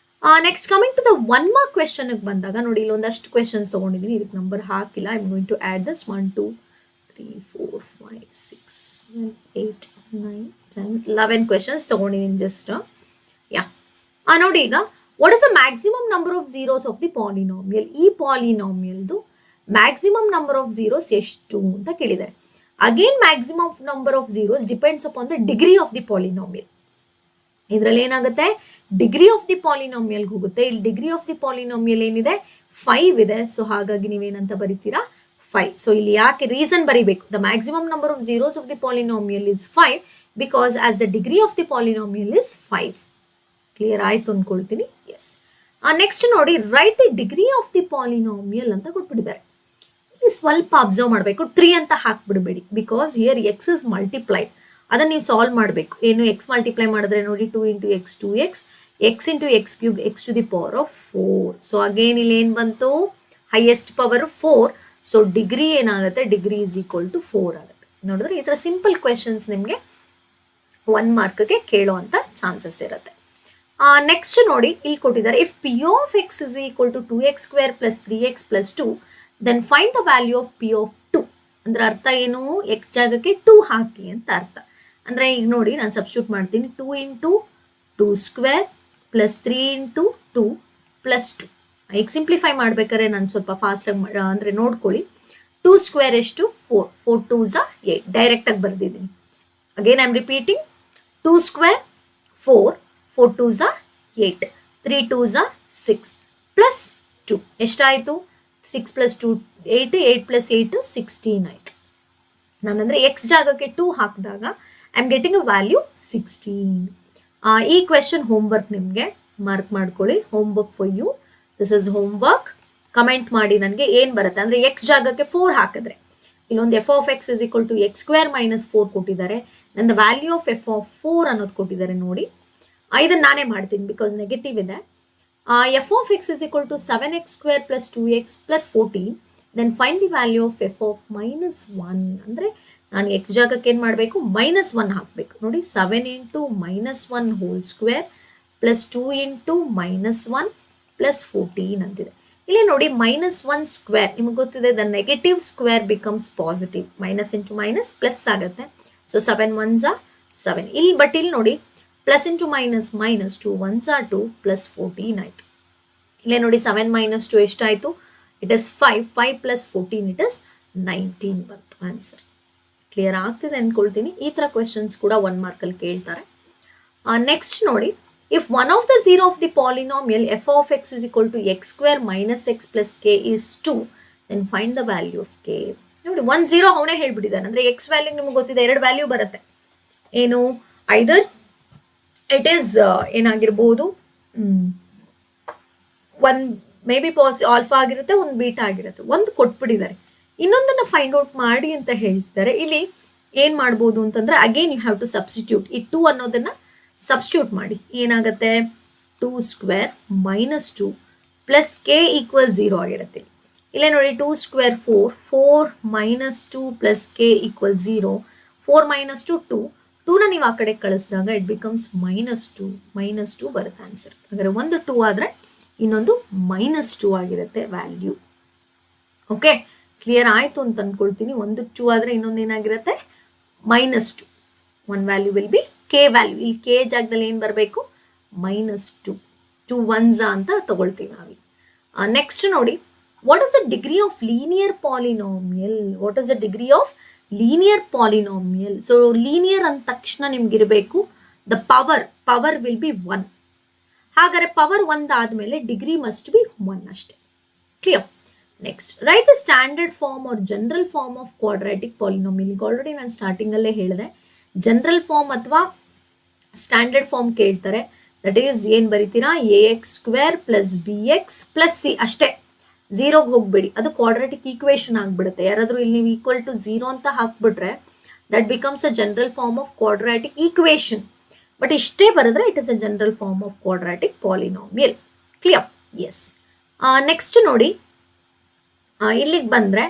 Next coming to the 1 mark ಕ್ವೆಶನ್ಗೆ ಬಂದಾಗ ನೋಡಿ, ಇಲ್ಲಿ ಒಂದಷ್ಟು ಕ್ವೆಶನ್ಸ್ ತೊಗೊಂಡಿದ್ದೀನಿ, ಇದಕ್ಕೆ ನಂಬರ್ ಹಾಕಿಲ್ಲ. I am going to add this 1 2 3 4 5 6 7 8 9 10 11 questions ತೊಗೊಂಡಿದ್ದೀನಿ ಜಸ್ಟ್. ಯಾ ನೋಡಿ, ಈಗ what is the maximum number of zeros of the polynomial? ಈ ಪಾಲಿನಾಮಿಯಲ್ದು ಮ್ಯಾಕ್ಸಿಮಮ್ ನಂಬರ್ ಆಫ್ ಝೀರೋಸ್ ಎಷ್ಟು ಅಂತ ಕೇಳಿದ್ದಾರೆ. Again maximum number of zeros depends upon the degree of the polynomial. ಇದರಲ್ಲಿ ಏನಾಗುತ್ತೆ, degree of the polynomial ಹೋಗುತ್ತೆ. ಇಲ್ಲಿ ಡಿಗ್ರಿ ಆಫ್ ದಿ ಪಾಲಿನಾಮಿಯಲ್ ಏನಿದೆ 5 ಇದೆ. ಸೊ ಹಾಗಾಗಿ ನೀವೇನಂತ ಬರೀತೀರಾ 5. ಸೊ ಇಲ್ಲಿ ಯಾಕೆ ರೀಸನ್ ಬರಿಬೇಕು, the maximum number of zeros of the polynomial is 5 because as the degree of the polynomial is 5. Clear ಆಯ್ತು ಅನ್ಕೊಳ್ತೀನಿ. ಎಸ್. ನೆಕ್ಸ್ಟ್ ನೋಡಿ, write the degree of the polynomial ಅಂತ ಕೊಟ್ಬಿಟ್ಟಿದ್ದಾರೆ. ಇಲ್ಲಿ ಸ್ವಲ್ಪ ಅಬ್ಸರ್ವ್ ಮಾಡಬೇಕು, 3 ಅಂತ ಹಾಕ್ಬಿಡ್ಬೇಡಿ because here x is multiplied. ಅದನ್ನ ನೀವು ಸಾಲ್ವ್ ಮಾಡಬೇಕು. ಏನು ಎಕ್ಸ್ ಮಲ್ಟಿಪ್ಲೈ ಮಾಡಿದ್ರೆ ನೋಡಿ 2 into x 2x, x into x cube x to the power of 4. So again ಇಲ್ಲಿ ಏನು ಬಂತು, ಹೈಯೆಸ್ಟ್ ಪವರ್ 4. ಸೊ ಡಿಗ್ರಿ ಏನಾಗುತ್ತೆ, ಡಿಗ್ರಿ ಇಸ್ ಈಕ್ವಲ್ ಟು 4 ಆಗುತ್ತೆ. ನೋಡಿದ್ರೆ ಈ ಥರ ಸಿಂಪಲ್ ಕ್ವೆಶನ್ಸ್ ನಿಮಗೆ 1 ಮಾರ್ಕ್ಗೆ ಕೇಳೋವಂಥ ಚಾನ್ಸಸ್ ಇರುತ್ತೆ. ನೆಕ್ಸ್ಟ್ ನೋಡಿ, ಇಲ್ಲಿ ಕೊಟ್ಟಿದ್ದಾರೆ, if p of x is equal to 2x square plus 3x plus 2 then find the value of p of 2. ಅಂದ್ರೆ ಅರ್ಥ ಏನು, ಎಕ್ಸ್ ಜಾಗಕ್ಕೆ 2 ಹಾಕಿ ಅಂತ ಅರ್ಥ. ಅಂದರೆ ಈಗ ನೋಡಿ ನಾನು ಸಬ್ಸ್ಟಿಟ್ಯೂಟ್ ಮಾಡ್ತೀನಿ, 2 into 2 square plus 3 into 2 plus 2. ಈಗ ಸಿಂಪ್ಲಿಫೈ ಮಾಡ್ಬೇಕಾದ್ರೆ ನಾನು ಸ್ವಲ್ಪ ಫಾಸ್ಟಾಗಿ ಅಂದರೆ ನೋಡ್ಕೊಳ್ಳಿ. 2 ಸ್ಕ್ವೇರ್ ಎಷ್ಟು 4, 4 2s 8 ಡೈರೆಕ್ಟಾಗಿ ಬರೆದಿದ್ದೀನಿ. Again I am repeating, 2 square 4, 4 2s 8, 3 2s 6 plus 2 ಎಷ್ಟಾಯಿತು, 6 ಪ್ಲಸ್ 2 8, 8 ಪ್ಲಸ್ 8 16 ಆಯಿತು. ನಾನಂದರೆ ಎಕ್ಸ್ ಜಾಗಕ್ಕೆ 2 ಹಾಕಿದಾಗ I am getting a value 16. ಈ ಕ್ವೆಶನ್ ಹೋಮ್ವರ್ಕ್ ನಿಮಗೆ ಮಾರ್ಕ್ ಮಾಡ್ಕೊಳ್ಳಿ, homework for you. This is homework. Comment ಮಾಡಿ ನನಗೆ ಏನು ಬರುತ್ತೆ. ಅಂದರೆ ಎಕ್ಸ್ ಜಾಗಕ್ಕೆ 4 ಹಾಕಿದ್ರೆ ಇಲ್ಲೊಂದು f of x is equal to x square minus 4 ಕೊಟ್ಟಿದ್ದಾರೆ. ನನ್ನ ವ್ಯಾಲ್ಯೂ ಆಫ್ ಎಫ್ ಆಫ್ 4 ಅನ್ನೋದು ಕೊಟ್ಟಿದ್ದಾರೆ ನೋಡಿ. ಇದನ್ನು ನಾನೇ ಮಾಡ್ತೀನಿ ಬಿಕಾಸ್ ನೆಗೆಟಿವ್ ಇದೆ. F of x is equal to 7x square plus 2x plus 14 then find the value of f of minus 1. ಅಂದರೆ ನಾನು ಎಕ್ಸ್ ಜಾಗಕ್ಕೆ ಏನು ಮಾಡಬೇಕು, -1 ಹಾಕಬೇಕು. ನೋಡಿ 7 into -1 whole square plus 2 into -1 plus 14 ಅಂತಿದೆ. ಇಲ್ಲಿ ನೋಡಿ -1 ಸ್ಕ್ವೇರ್ ನಿಮಗೆ ಗೊತ್ತಿದೆ, the negative square becomes positive. Minus into minus plus ಆಗುತ್ತೆ. So 7 1s 7. ಇಲ್ಲಿ ಬಟ್ ಇಲ್ಲಿ ನೋಡಿ plus into minus minus 2 1s 2 plus 14 ಆಯಿತು. ಇಲ್ಲೇ ನೋಡಿ 7 ಮೈನಸ್ 2 ಎಷ್ಟಾಯಿತು, it is 5, 5 plus 14 it is 19 ಬಂತು ಆನ್ಸರ್. ಕ್ಲಿಯರ್ ಆಗ್ತಿದೆ ಅಂದ್ಕೊಳ್ತೀನಿ. ಈ ಥರ ಕ್ವೆಶನ್ಸ್ ಕೂಡ 1 ಮಾರ್ಕಲ್ಲಿ ಕೇಳ್ತಾರೆ. ನೆಕ್ಸ್ಟ್ ನೋಡಿ, if one of the zero of the polynomial f of x is equal to x square minus x plus k is 2 then find the value of k. ನೋಡಿ 1 0 ಅವನೇ ಹೇಳ್ಬಿಟ್ಟಿದ್ದಾನೆ. ಅಂದರೆ ಎಕ್ಸ್ ವ್ಯಾಲ್ಯೂ ನಿಮಗೆ ಗೊತ್ತಿದೆ, 2 value ಬರುತ್ತೆ. ಏನು, either it is ಏನಾಗಿರ್ಬೋದು, 1 may be alpha ಆಗಿರುತ್ತೆ, 1 beta ಆಗಿರುತ್ತೆ. 1 ಕೊಟ್ಬಿಟ್ಟಿದ್ದಾರೆ, ಇನ್ನೊಂದನ್ನು ಫೈಂಡ್ ಔಟ್ ಮಾಡಿ ಅಂತ ಹೇಳ್ತಿದ್ದಾರೆ. ಇಲ್ಲಿ ಏನು ಮಾಡ್ಬೋದು ಅಂತಂದರೆ again you have to substitute. ಈ 2 ಅನ್ನೋದನ್ನು ಸಬ್ಸ್ಟಿಟ್ಯೂಟ್ ಮಾಡಿ. ಏನಾಗುತ್ತೆ, 2 square minus 2 plus k equal 0 ಆಗಿರುತ್ತೆ. ಇಲ್ಲೇ ನೋಡಿ 2 square 4, 4 minus 2 plus k equal 0, 4 minus 2 2, 2ನ ನೀವು ಆ ಕಡೆ ಕಳಿಸಿದಾಗ ಇಟ್ ಬಿಕಮ್ಸ್ -2 ಬರುತ್ತೆ ಆನ್ಸರ್. ಹಾಗಾದರೆ ಒಂದು 2 ಆದರೆ ಇನ್ನೊಂದು -2 ಆಗಿರುತ್ತೆ ವ್ಯಾಲ್ಯೂ. ಓಕೆ, ಕ್ಲಿಯರ್ ಆಯಿತು ಅಂತ ಅಂದ್ಕೊಳ್ತೀನಿ. ಒಂದು 2 ಆದರೆ ಇನ್ನೊಂದು ಏನಾಗಿರುತ್ತೆ -2. 1 value will be K value. ಇಲ್ಲಿ ಕೆ ಜಾಗದಲ್ಲಿ ಏನು ಬರಬೇಕು, -2, 2 1s ಅಂತ ತಗೊಳ್ತೀವಿ ನಾವು. ನೆಕ್ಸ್ಟ್ ನೋಡಿ, what is the degree of linear polynomial. What is the degree of linear polynomial. So linear ಅಂದ ತಕ್ಷಣ ನಿಮ್ಗಿರಬೇಕು ದ ಪವರ್ ವಿಲ್ ಬಿ 1. ಹಾಗಾದರೆ ಪವರ್ 1 ಆದಮೇಲೆ ಡಿಗ್ರಿ ಮಸ್ಟ್ ಬಿ 1 ಅಷ್ಟೇ. Clear. Next, right the standard form or general form of quadratic polynomial. ಈಗ already ನಾನು ಸ್ಟಾರ್ಟಿಂಗಲ್ಲೇ ಹೇಳಿದೆ, general form ಅಥವಾ ಸ್ಟ್ಯಾಂಡರ್ಡ್ ಫಾರ್ಮ್ ಕೇಳ್ತಾರೆ. ದಟ್ ಈಸ್ ಏನು ಬರಿತೀರಾ, ax square plus bx plus c ಅಷ್ಟೇ. 0ಗೆ ಹೋಗಬೇಡಿ, ಅದು ಕ್ವಾಡ್ರಾಟಿಕ್ ಈಕ್ವೇಷನ್ ಆಗಿಬಿಡುತ್ತೆ. ಯಾರಾದರೂ ಇಲ್ಲಿ ನೀವು ಈಕ್ವಲ್ ಟು 0 ಅಂತ ಹಾಕ್ಬಿಟ್ರೆ that becomes a general form of quadratic equation. But ಇಷ್ಟೇ ಬರೆದ್ರೆ it is a general form of quadratic polynomial. Clear. Yes. Next ನೋಡಿ, ಇಲ್ಲಿಗೆ ಬಂದರೆ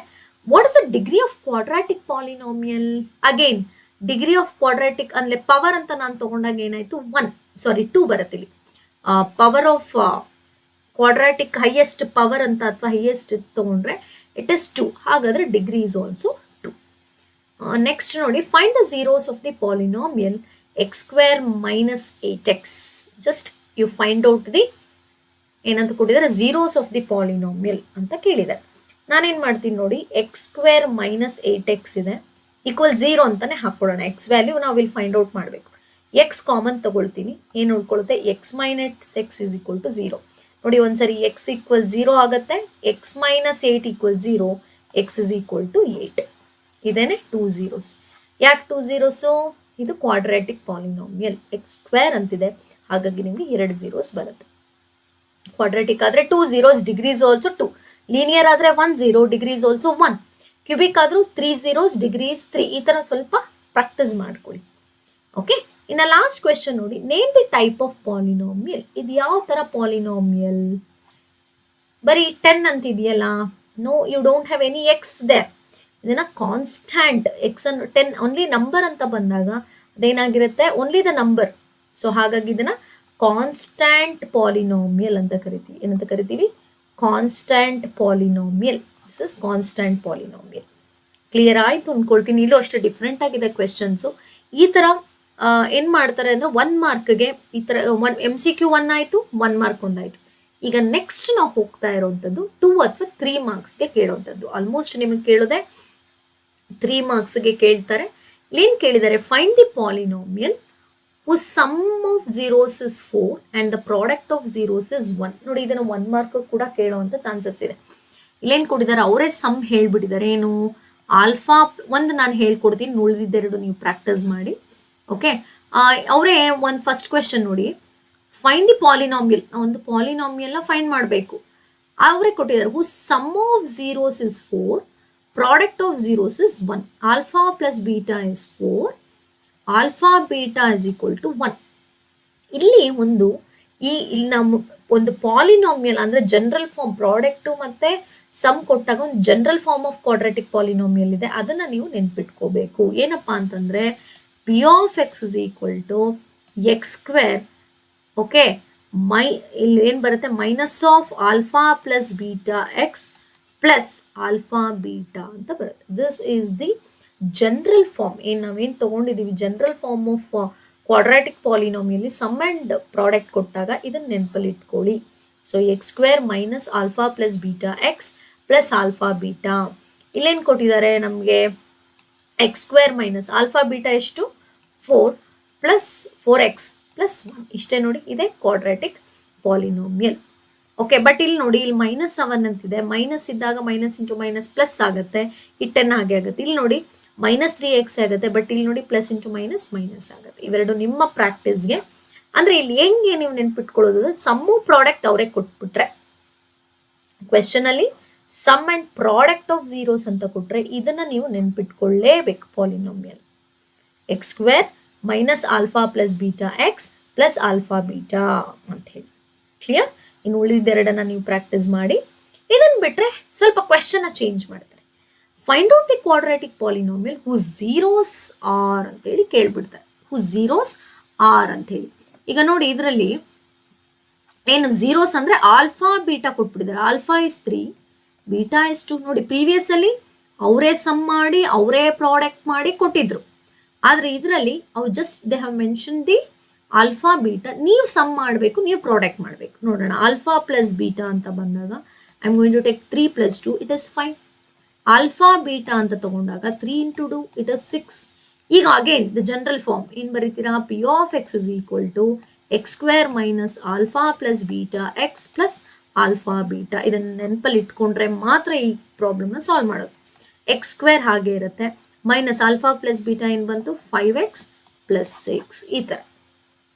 what is the degree of quadratic polynomial. Again degree of quadratic ಅಂದರೆ power ಅಂತ ನಾನು ತೊಗೊಂಡಾಗ ಏನಾಯಿತು 2 ಬರುತ್ತೆ ಇಲ್ಲಿ. Power of quadratic highest power ಅಂತ ಅಥವಾ ಹೈಯೆಸ್ಟ್ ತೊಗೊಂಡ್ರೆ ಇಟ್ ಇಸ್ 2. ಹಾಗಾದರೆ ಡಿಗ್ರಿ ಈಸ್ ಆಲ್ಸೋ 2. ನೆಕ್ಸ್ಟ್ ನೋಡಿ, find the zeros of the polynomial x square minus 8x. Just you find out the ಏನಂತ ಕೊಟ್ಟಿದ್ದಾರೆ, ಝೀರೋಸ್ ಆಫ್ ದಿ ಪಾಲಿನಾಮಿಯಲ್ ಅಂತ ಕೇಳಿದ್ದಾರೆ. ನಾನೇನು ಮಾಡ್ತೀನಿ ನೋಡಿ, ಎಕ್ಸ್ ಸ್ಕ್ವೇರ್ ಮೈನಸ್ 8x ಇದೆ. ಈಕ್ವಲ್ 0 ಅಂತಾನೆ ಹಾಕ್ಕೊಡೋಣ. ಎಕ್ಸ್ ವ್ಯಾಲ್ಯೂ ನಾವು ಇಲ್ಲಿ ಫೈಂಡ್ ಔಟ್ ಮಾಡಬೇಕು. ಎಕ್ಸ್ ಕಾಮನ್ ತಗೊಳ್ತೀನಿ, ಏನು ಉಳ್ಕೊಳ್ಳುತ್ತೆ, x minus x is equal to 0. ನೋಡಿ ಒಂದ್ಸರಿ ಎಕ್ಸ್ ಈಕ್ವಲ್ 0 ಆಗುತ್ತೆ, x minus 8 equal 0, x is equal to 8. ಇದೇನೆ 2 zeros. ಯಾಕೆ 2 zeros? ಇದು ಕ್ವಾಡ್ರಾಟಿಕ್ ಪಾಲಿನಾಮಿಯಲ್, ಎಕ್ಸ್ ಸ್ಕ್ವೇರ್ ಅಂತಿದೆ, ಹಾಗಾಗಿ ನಿಮಗೆ 2 zeros ಬರುತ್ತೆ. ಕ್ವಾಡ್ರಾಟಿಕ್ ಆದರೆ 2 zeros, ಡಿಗ್ರೀಸ್ ಆಲ್ಸೋ 2, ಲೀನಿಯರ್ ಆದರೆ 1 0, ಡಿಗ್ರೀಸ್ ಆಲ್ಸೋ 1, ಕ್ಯೂಬಿಕ್ ಆದರೂ 3 zeros, ಡಿಗ್ರೀಸ್ 3. ಈ ಥರ ಸ್ವಲ್ಪ ಪ್ರಾಕ್ಟೀಸ್ ಮಾಡ್ಕೊಳ್ಳಿ. ಓಕೆ, ಇನ್ನು ಲಾಸ್ಟ್ ಕ್ವೆಶನ್ ನೋಡಿ, name the type of polynomial. ಇದು ಯಾವ ಥರ ಪಾಲಿನಾಮಿಯಲ್? ಬರೀ 10 ಅಂತಿದೆಯಲ್ಲ, no, you don't have any x there. ಇದನ್ನ ಕಾನ್ಸ್ಟ್ಯಾಂಟ್ ಎಕ್ಸ್ ಅನ್ನು 10 ಓನ್ಲಿ ನಂಬರ್ ಅಂತ ಬಂದಾಗ ಅದೇನಾಗಿರುತ್ತೆ, ಓನ್ಲಿ ದ ನಂಬರ್. ಸೊ ಹಾಗಾಗಿ ಇದನ್ನ ಕಾನ್ಸ್ಟ್ಯಾಂಟ್ ಪಾಲಿನಾಮಿಯಲ್ ಅಂತ ಕರಿತೀವಿ. ಏನಂತ ಕರಿತೀವಿ? Constant polynomial. This is constant polynomial. Clear ಆಯ್ತು ಅನ್ಕೊಳ್ತೀನಿ. ಇಲ್ಲೂ ಅಷ್ಟೇ ಡಿಫ್ರೆಂಟ್ ಆಗಿದೆ ಕ್ವೆಶನ್ಸು. ಈ ಥರ ಏನು ಮಾಡ್ತಾರೆ ಅಂದರೆ 1 ಮಾರ್ಕ್ಗೆ ಈ ಥರ MCQ 1 ಆಯಿತು, 1 ಮಾರ್ಕ್ ಒಂದಾಯಿತು. ಈಗ ನೆಕ್ಸ್ಟ್ ನಾವು ಹೋಗ್ತಾ ಇರೋವಂಥದ್ದು 2 ಅಥವಾ 3 ಮಾರ್ಕ್ಸ್ಗೆ ಕೇಳೋವಂಥದ್ದು. ಆಲ್ಮೋಸ್ಟ್ ನಿಮಗೆ ಕೇಳೋದೆ 3 ಮಾರ್ಕ್ಸ್ಗೆ ಕೇಳ್ತಾರೆ. ಏನು ಕೇಳಿದ್ದಾರೆ? Find the polynomial whose sum of zeros is 4 and the product of zeros is 1. ನೋಡಿ, ಇದನ್ನು 1 ಮಾರ್ಕ್ ಕೂಡ ಕೇಳೋವಂಥ ಚಾನ್ಸಸ್ ಇದೆ. ಇಲ್ಲೇನು ಕೊಟ್ಟಿದ್ದಾರೆ? ಅವರೇ ಸಮ್ ಹೇಳ್ಬಿಟ್ಟಿದ್ದಾರೆ. ಏನು? ಆಲ್ಫಾ ಒಂದು ನಾನು ಹೇಳ್ಕೊಡ್ತೀನಿ, ಉಳಿದಿದ್ದೆರಡು ನೀವು ಪ್ರಾಕ್ಟೀಸ್ ಮಾಡಿ. ಓಕೆ, ಅವರೇ ಒಂದು ಫಸ್ಟ್ ಕ್ವೆಶನ್ ನೋಡಿ, ಫೈನ್ ದಿ ಪಾಲಿನಾಮಿಯಲ್. ಒಂದು ಪಾಲಿನಾಮಿಯಲ್ನ ಫೈಂಡ್ ಮಾಡಬೇಕು. ಅವರೇ ಕೊಟ್ಟಿದ್ದಾರೆ, whose sum of zeros is 4, product of zeros is 1, alpha plus beta is 4, alpha beta is equal to 1. ಇಲ್ಲಿ ಇಲ್ಲಿ ನಮ್ಮ ಒಂದು ಪಾಲಿನಾಮಿಯಲ್ ಅಂದರೆ ಜನರಲ್ ಫಾರ್ಮ್, ಪ್ರಾಡಕ್ಟು ಮತ್ತು ಸಮ್ ಕೊಟ್ಟಾಗ ಒಂದು general form of quadratic polynomial ಇದೆ. ಅದನ್ನು ನೀವು ನೆನ್ಪಿಟ್ಕೋಬೇಕು. ಏನಪ್ಪ ಅಂತಂದರೆ p of x is equal to x square. Okay, ಇಲ್ಲಿ ಏನು ಬರುತ್ತೆ? Minus of alpha plus beta x plus alpha beta ಅಂತ ಬರುತ್ತೆ. This is the general form. ನಾವೇನು ತೊಗೊಂಡಿದ್ದೀವಿ, ಜನರಲ್ ಫಾರ್ಮ್ ಆಫ್ ಕ್ವಾಡ್ರಾಟಿಕ್ ಪಾಲಿನಾಮಿಯಲ್ಲಿ ಸಮ್ ಆ್ಯಂಡ್ ಪ್ರಾಡಕ್ಟ್ ಕೊಟ್ಟಾಗ ಇದನ್ನು ನೆನಪಲ್ಲಿ ಇಟ್ಕೊಳ್ಳಿ. So x square minus alpha plus beta x plus alpha beta. ಇಲ್ಲೇನು ಕೊಟ್ಟಿದ್ದಾರೆ ನಮಗೆ? X square minus alpha beta ಎಷ್ಟು? 4 ಪ್ಲಸ್ 4x ಪ್ಲಸ್ 1. ಇಷ್ಟೇ ನೋಡಿ, ಇದೆ ಕ್ವಾಡ್ರಾಟಿಕ್ ಪಾಲಿನಾಮಿಯಲ್. ಓಕೆ, ಬಟ್ ಇಲ್ಲಿ ನೋಡಿ, ಇಲ್ಲಿ -7 ಅಂತಿದೆ. ಮೈನಸ್ ಇದ್ದಾಗ ಮೈನಸ್ ಇಂಟು ಮೈನಸ್ ಪ್ಲಸ್ ಆಗುತ್ತೆ, ಈ 10 ಹಾಗೆ ಆಗುತ್ತೆ. ಇಲ್ಲಿ ನೋಡಿ -3x ಆಗುತ್ತೆ, ಬಟ್ ಇಲ್ಲಿ ನೋಡಿ ಪ್ಲಸ್ ಇಂಟು ಮೈನಸ್ ಮೈನಸ್ ಆಗುತ್ತೆ. ಇವೆರಡು ನಿಮ್ಮ ಪ್ರಾಕ್ಟೀಸ್ಗೆ. ಅಂದರೆ ಇಲ್ಲಿ ಹೆಂಗೆ ನೀವು ನೆನ್ಪಿಟ್ಕೊಳ್ಳೋದು ಅಂದರೆ, ಸಮ್ಮು ಪ್ರಾಡಕ್ಟ್ ಅವರೇ ಕೊಟ್ಬಿಟ್ರೆ, ಕ್ವೆಶನಲ್ಲಿ sum and product of zeros ಅಂತ ಕೊಟ್ಟರೆ ಇದನ್ನು ನೀವು ನೆನ್ಪಿಟ್ಕೊಳ್ಳೇಬೇಕು. Polynomial x square minus alpha plus beta x plus alpha beta ಅಂತ ಹೇಳಿ. ಕ್ಲಿಯರ್? ಇನ್ನು ಉಳಿದೆರಡನ್ನು ನೀವು ಪ್ರಾಕ್ಟೀಸ್ ಮಾಡಿ. ಇದನ್ನು ಬಿಟ್ಟರೆ ಸ್ವಲ್ಪ ಕ್ವೆಶನ್ನ ಚೇಂಜ್ ಮಾಡ್ತಾರೆ. Find out the quadratic polynomial who zeros are ಅಂತೇಳಿ ಕೇಳ್ಬಿಡ್ತಾರೆ. ಹೂ ಝೀರೋಸ್ ಆರ್ ಅಂತೇಳಿ. ಈಗ ನೋಡಿ, ಇದರಲ್ಲಿ ಏನು ಝೀರೋಸ್ ಅಂದರೆ ಆಲ್ಫಾ ಬೀಟಾ ಕೊಟ್ಬಿಟ್ಟಿದ್ದಾರೆ. Alpha is 3, beta is 2. ನೋಡಿ, ಪ್ರೀವಿಯಸ್ಸಲ್ಲಿ ಅವರೇ ಸಮ್ ಮಾಡಿ ಅವರೇ ಪ್ರಾಡಕ್ಟ್ ಮಾಡಿ ಕೊಟ್ಟಿದ್ರು. ಆದರೆ ಇದರಲ್ಲಿ ಅವ್ರು just they have mention the alpha beta. ನೀವು ಸಮ್ ಮಾಡಬೇಕು, ನೀವು ಪ್ರಾಡಕ್ಟ್ ಮಾಡಬೇಕು. ನೋಡೋಣ, ಆಲ್ಫಾ ಪ್ಲಸ್ ಬೀಟಾ ಅಂತ ಬಂದಾಗ I am going to take 3 + 2, it is 5. Alpha beta ಅಂತ ತಗೊಂಡಾಗ 3 × 2, ಇಟ್ ಇಸ್ 6. ಈಗ ಅಗೇನ್ ದ ಜನರಲ್ ಫಾರ್ಮ್ ಏನು ಬರೀತೀರಾ? P of x is equal to x square minus alpha plus beta x plus alpha beta. ಇದನ್ನು ನೆನಪಲ್ಲಿ ಇಟ್ಕೊಂಡ್ರೆ ಮಾತ್ರ ಈ ಪ್ರಾಬ್ಲಮ್ನ ಸಾಲ್ವ್ ಮಾಡೋದು. ಎಕ್ಸ್ ಸ್ಕ್ವೇರ್ ಹಾಗೆ ಇರುತ್ತೆ, ಮೈನಸ್ ಆಲ್ಫಾ ಪ್ಲಸ್ ಬೀಟಾ ಏನು ಬಂತು? 5x + 6. ಈ ಥರ.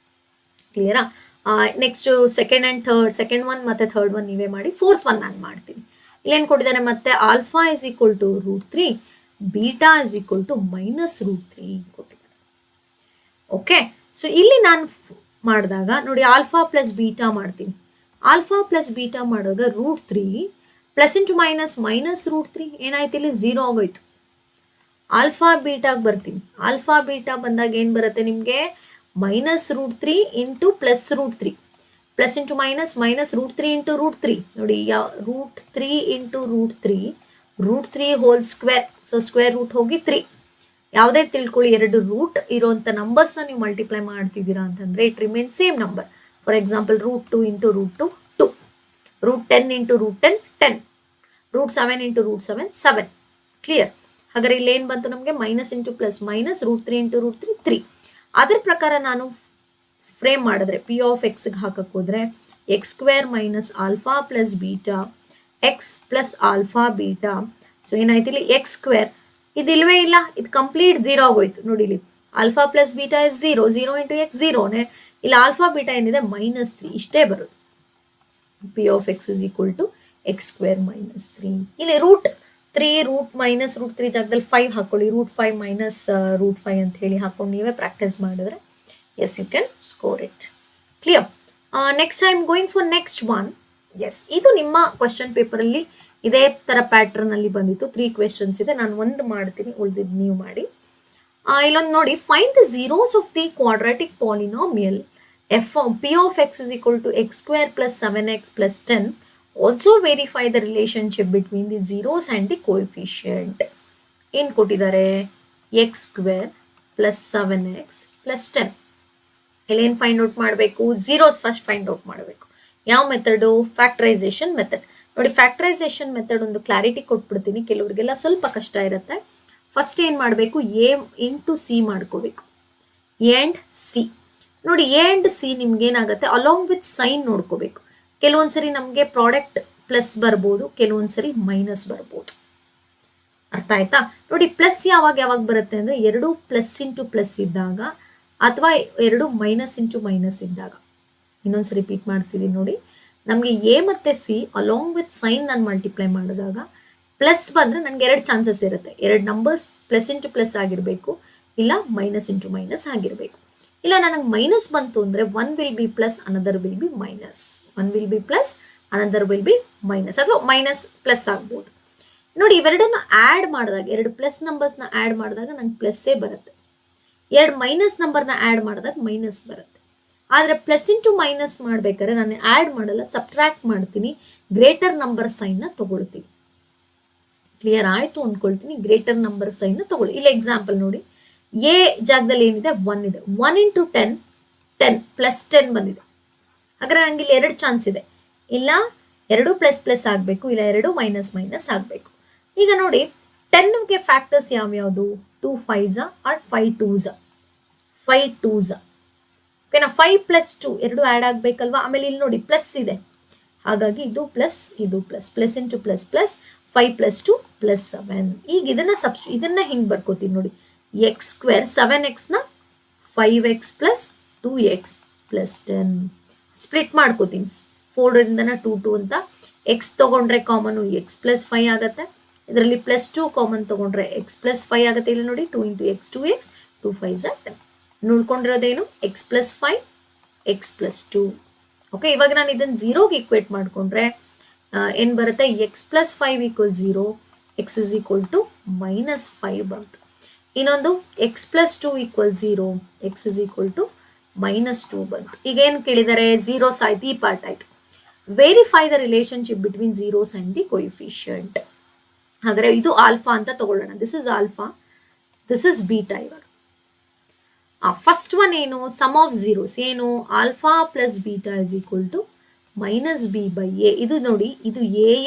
ಕ್ಲಿಯರಾ? ನೆಕ್ಸ್ಟು ಸೆಕೆಂಡ್ ಒನ್ ಮತ್ತು ಥರ್ಡ್ ಒನ್ ನೀವೇ ಮಾಡಿ. ಫೋರ್ತ್ ಒನ್ ನಾನು ಮಾಡ್ತೀನಿ. ಇಲ್ಲೇನು ಕೊಟ್ಟಿದ್ದಾರೆ? ಮತ್ತೆ alpha is equal to √3, beta is equal to -√3 ಕೊಟ್ಟಿದ್ದಾರೆ. ಓಕೆ, ಸೊ ಇಲ್ಲಿ ನಾನು ಮಾಡಿದಾಗ ನೋಡಿ, ಆಲ್ಫಾ ಪ್ಲಸ್ ಬೀಟಾ ಮಾಡ್ತೀನಿ. ಆಲ್ಫಾ ಪ್ಲಸ್ ಬೀಟಾ ಮಾಡುವಾಗ √3 ಪ್ಲಸ್ ಇಂಟು ಮೈನಸ್ -√3 ಏನಾಯ್ತು? ಇಲ್ಲಿ 0 ಆಗೋಯ್ತು. ಆಲ್ಫಾ ಬೀಟಾಗೆ ಬರ್ತೀನಿ. ಆಲ್ಫಾ ಬೀಟಾ ಬಂದಾಗ ಏನು ಬರುತ್ತೆ ನಿಮಗೆ? -√3 into +√3, plus into minus -√3 into √3. ನೋಡಿ, √3 into √3, √3 whole square. So square root ಹೋಗಿ 3. ಯಾವುದೇ ತಿಳ್ಕೊಳ್ಳಿ, 2 ರೂಟ್ ಇರೋಂಥ ನಂಬರ್ಸ್ನ ನೀವು ಮಲ್ಟಿಪ್ಲೈ ಮಾಡ್ತಿದ್ದೀರಾ ಅಂತಂದರೆ it remain same number. For example √2 into √2 2, √10 into √10 10, √7 into √7 7. Clear? ಹಾಗಾದ್ರೆ ಇಲ್ಲಿ ಏನು ಬಂತು ನಮಗೆ minus into plus minus √3 into √3 3. ಅದ್ರ ಪ್ರಕಾರ ನಾನು ಫ್ರೇಮ್ ಮಾಡಿದ್ರೆ ಪಿ ಆಫ್ ಎಕ್ಸ್ಗೆ ಹಾಕಕ್ಕೆ ಹೋದ್ರೆ X square minus alpha plus beta x plus alpha beta. So ಏನಾಯ್ತು ಇಲ್ಲಿ ಎಕ್ಸ್ ಸ್ಕ್ವೇರ್ ಇದಿಲ್ವೇ ಇಲ್ಲ, ಇದು ಕಂಪ್ಲೀಟ್ 0 ಆಗೋಯ್ತು ನೋಡಿ. ಇಲ್ಲಿ alpha plus beta is 0, 0 into x 0ನೇ. ಇಲ್ಲಿ ಆಲ್ಫಾ ಬೀಟಾ ಏನಿದೆ -3 ಇಷ್ಟೇ ಬರೋದು. P of x is equal to x square -3. ಇಲ್ಲಿ √3 ರೂಟ್ ಮೈನಸ್ √3 ಜಾಗದಲ್ಲಿ 5 ಹಾಕೊಳ್ಳಿ, √5 ಮೈನಸ್ √5 ಅಂತ ಹೇಳಿ ಹಾಕೊಂಡು ನೀವೇ ಪ್ರಾಕ್ಟೀಸ್ ಮಾಡಿದ್ರೆ yes you can score it. Clear? Next I am going for next one. Yes, ಇದು ನಿಮ್ಮ ಕ್ವಶನ್ ಪೇಪರಲ್ಲಿ ಇದೇ ಥರ ಪ್ಯಾಟ್ರನ್ ಅಲ್ಲಿ ಬಂದಿತ್ತು. 3 ಕ್ವೆಶನ್ಸ್ ಇದೆ, ನಾನು ಒಂದು ಮಾಡ್ತೀನಿ, ಉಳಿದಿದ್ದು ನೀವು ಮಾಡಿ. ಇಲ್ಲೊಂದು ನೋಡಿ, find the zeros of the quadratic polynomial p of x is equal to x square plus 7x plus 10. Also verify the relationship between the zeros and the coefficient. ಏನು ಕೊಟ್ಟಿದ್ದಾರೆ? x square plus 7x plus 10. ಇಲ್ಲೇನು find out ಮಾಡಬೇಕು? Zeros first find out ಮಾಡಬೇಕು. ಯಾವ method? Factorisation method. ನೋಡಿ, factorisation method ಒಂದು clarity ಕೊಟ್ಬಿಡ್ತೀನಿ, ಕೆಲವರಿಗೆಲ್ಲ ಸ್ವಲ್ಪ ಕಷ್ಟ ಇರುತ್ತೆ. ಫಸ್ಟ್ ಏನು ಮಾಡಬೇಕು? ಎ ಇಂಟು ಸಿ ಮಾಡ್ಕೋಬೇಕು. ಎ ಆ್ಯಂಡ್ ಸಿ ನೋಡಿ, ಎ ಆ್ಯಂಡ್ ಸಿ ನಿಮ್ಗೆ ಏನಾಗುತ್ತೆ, ಅಲಾಂಗ್ ವಿತ್ ಸೈನ್ ನೋಡ್ಕೋಬೇಕು. ಕೆಲವೊಂದ್ಸರಿ ನಮಗೆ ಪ್ರಾಡಕ್ಟ್ ಪ್ಲಸ್ ಬರ್ಬೋದು, ಕೆಲವೊಂದ್ಸರಿ ಮೈನಸ್ ಬರ್ಬೋದು. ಅರ್ಥ ಆಯ್ತಾ? ನೋಡಿ, ಪ್ಲಸ್ ಯಾವಾಗ ಬರುತ್ತೆ ಅಂದರೆ 2 ಪ್ಲಸ್ ಇಂಟು ಪ್ಲಸ್ ಇದ್ದಾಗ ಅಥವಾ 2 ಮೈನಸ್ ಇಂಟು ಮೈನಸ್ ಇದ್ದಾಗ. ಇನ್ನೊಂದ್ಸರಿ ರಿಪೀಟ್ ಮಾಡ್ತಿದ್ದೀನಿ ನೋಡಿ, ನಮಗೆ ಎ ಮತ್ತು ಸಿ ಅಲಾಂಗ್ ವಿತ್ ಸೈನ್ ನಾನು ಮಲ್ಟಿಪ್ಲೈ ಮಾಡಿದಾಗ ಪ್ಲಸ್ ಬಂದರೆ ನನಗೆ 2 ಚಾನ್ಸಸ್ ಇರುತ್ತೆ. 2 ನಂಬರ್ಸ್ ಪ್ಲಸ್ ಇಂಟು ಪ್ಲಸ್ ಆಗಿರಬೇಕು, ಇಲ್ಲ ಮೈನಸ್ ಇಂಟು ಮೈನಸ್ ಆಗಿರಬೇಕು. ಇಲ್ಲ ನನಗೆ ಮೈನಸ್ ಬಂತು ಅಂದರೆ 1 will be plus, another will be minus. 1 will be plus, another will be minus, ಅಥವಾ ಮೈನಸ್ ಪ್ಲಸ್ ಆಗ್ಬೋದು. ನೋಡಿ, ಇವೆರಡನ್ನು ಆ್ಯಡ್ ಮಾಡಿದಾಗ, 2 ಪ್ಲಸ್ ನಂಬರ್ಸ್ನ ಆ್ಯಡ್ ಮಾಡಿದಾಗ ನಂಗೆ ಪ್ಲಸ್ಸೇ ಬರುತ್ತೆ. 2 ಮೈನಸ್ ನಂಬರ್ನ ಆ್ಯಡ್ ಮಾಡಿದಾಗ ಮೈನಸ್ ಬರುತ್ತೆ. ಆದರೆ ಪ್ಲಸ್ ಇಂಟು ಮೈನಸ್ ಮಾಡಬೇಕಾದ್ರೆ ನಾನು ಆ್ಯಡ್ ಮಾಡಲ್ಲ, ಸಬ್ಟ್ರಾಕ್ಟ್ ಮಾಡ್ತೀನಿ, ಗ್ರೇಟರ್ ನಂಬರ್ ಸೈನ್ನ ತಗೊಳ್ತೀನಿ. ಕ್ಲಿಯರ್ ಆಯಿತು ಅಂದ್ಕೊಳ್ತೀನಿ. ಗ್ರೇಟರ್ ನಂಬರ್ ಸೈನ್ನ ತಗೊಳ್ಳಿ. ಇಲ್ಲಿ ಎಕ್ಸಾಂಪಲ್ ನೋಡಿ, ಎ ಜಾಗದಲ್ಲಿ ಏನಿದೆ? 1 ಇದೆ. 1 ಇಂಟು 10 10 ಪ್ಲಸ್ 10 ಬಂದಿದೆ. ಹಾಗಾದ್ರೆ ನನಗೆ ಇಲ್ಲಿ 2 ಚಾನ್ಸ್ ಇದೆ. ಇಲ್ಲ 2 ಪ್ಲಸ್ ಪ್ಲಸ್ ಆಗಬೇಕು, ಇಲ್ಲ 2 ಮೈನಸ್ ಮೈನಸ್ ಆಗಬೇಕು. ಈಗ ನೋಡಿ, 10ಗೆ ಫ್ಯಾಕ್ಟರ್ಸ್ ಯಾವ್ಯಾವುದು? 2 5s ಆರ್ 5 2s. 5 2s ಓಕೆನಾ? 5 ಪ್ಲಸ್ 2 2 ಆ್ಯಡ್ ಆಗಬೇಕಲ್ವಾ? ಆಮೇಲೆ ಇಲ್ಲಿ ನೋಡಿ ಪ್ಲಸ್ ಇದೆ, ಹಾಗಾಗಿ ಇದು ಪ್ಲಸ್ ಇದು plus, plus into plus plus, 5 plus 2 plus 7. ಈಗ ಇದನ್ನ ಹಿಂಗೆ ಬರ್ಕೋತೀನಿ ನೋಡಿ, ಎಕ್ಸ್ ಸ್ಕ್ವೇರ್ 7xನ 5x plus 2x plus 10 split ಮಾಡ್ಕೋತೀನಿ. 4ರಿಂದನ 2 2 ಅಂತ. ಎಕ್ಸ್ ತೊಗೊಂಡ್ರೆ ಕಾಮನು ಎಕ್ಸ್ ಪ್ಲಸ್ 5 ಆಗುತ್ತೆ. ಇದರಲ್ಲಿ ಪ್ಲಸ್ 2 ಕಾಮನ್ ತೊಗೊಂಡ್ರೆ ಎಕ್ಸ್ ಪ್ಲಸ್ 5 ಆಗುತ್ತೆ. ಇಲ್ಲಿ ನೋಡಿ, 2 ಇಂಟು ಎಕ್ಸ್ 2x, 2 5s 10. ನೋಡ್ಕೊಂಡಿರೋದೇನು? X plus 5 x plus 2. Okay, ಇವಾಗ ನಾನು ಇದನ್ನು 0ಗೆ ಈಕ್ವೇಟ್ ಮಾಡಿಕೊಂಡ್ರೆ ಏನು ಬರುತ್ತೆ? X plus 5 equal 0, x is equal to -5 ಬಂತು. ಇನ್ನೊಂದು x plus 2 equal 0, x is equal to -2 ಬಂತು. ಈಗ ಏನು ಕೇಳಿದ್ದಾರೆ? ಝೀರೋಸ್ ಆಯ್ತು, ಈ ಪಾರ್ಟ್ ಆಯ್ತು. Verify the relationship between zeros and the coefficient. ಹಾಗಾದರೆ ಇದು ಆಲ್ಫಾ ಅಂತ ತಗೊಳ್ಳೋಣ. This is alpha, this is beta. ಇವಾಗ ಫಸ್ಟ್ ಒನ್ ಏನು? ಸಮ್ ಆಫ್ ಝೀರೋಸ್ ಏನು? Alpha plus beta is equal to -b/a. ಇದು ನೋಡಿ, ಇದು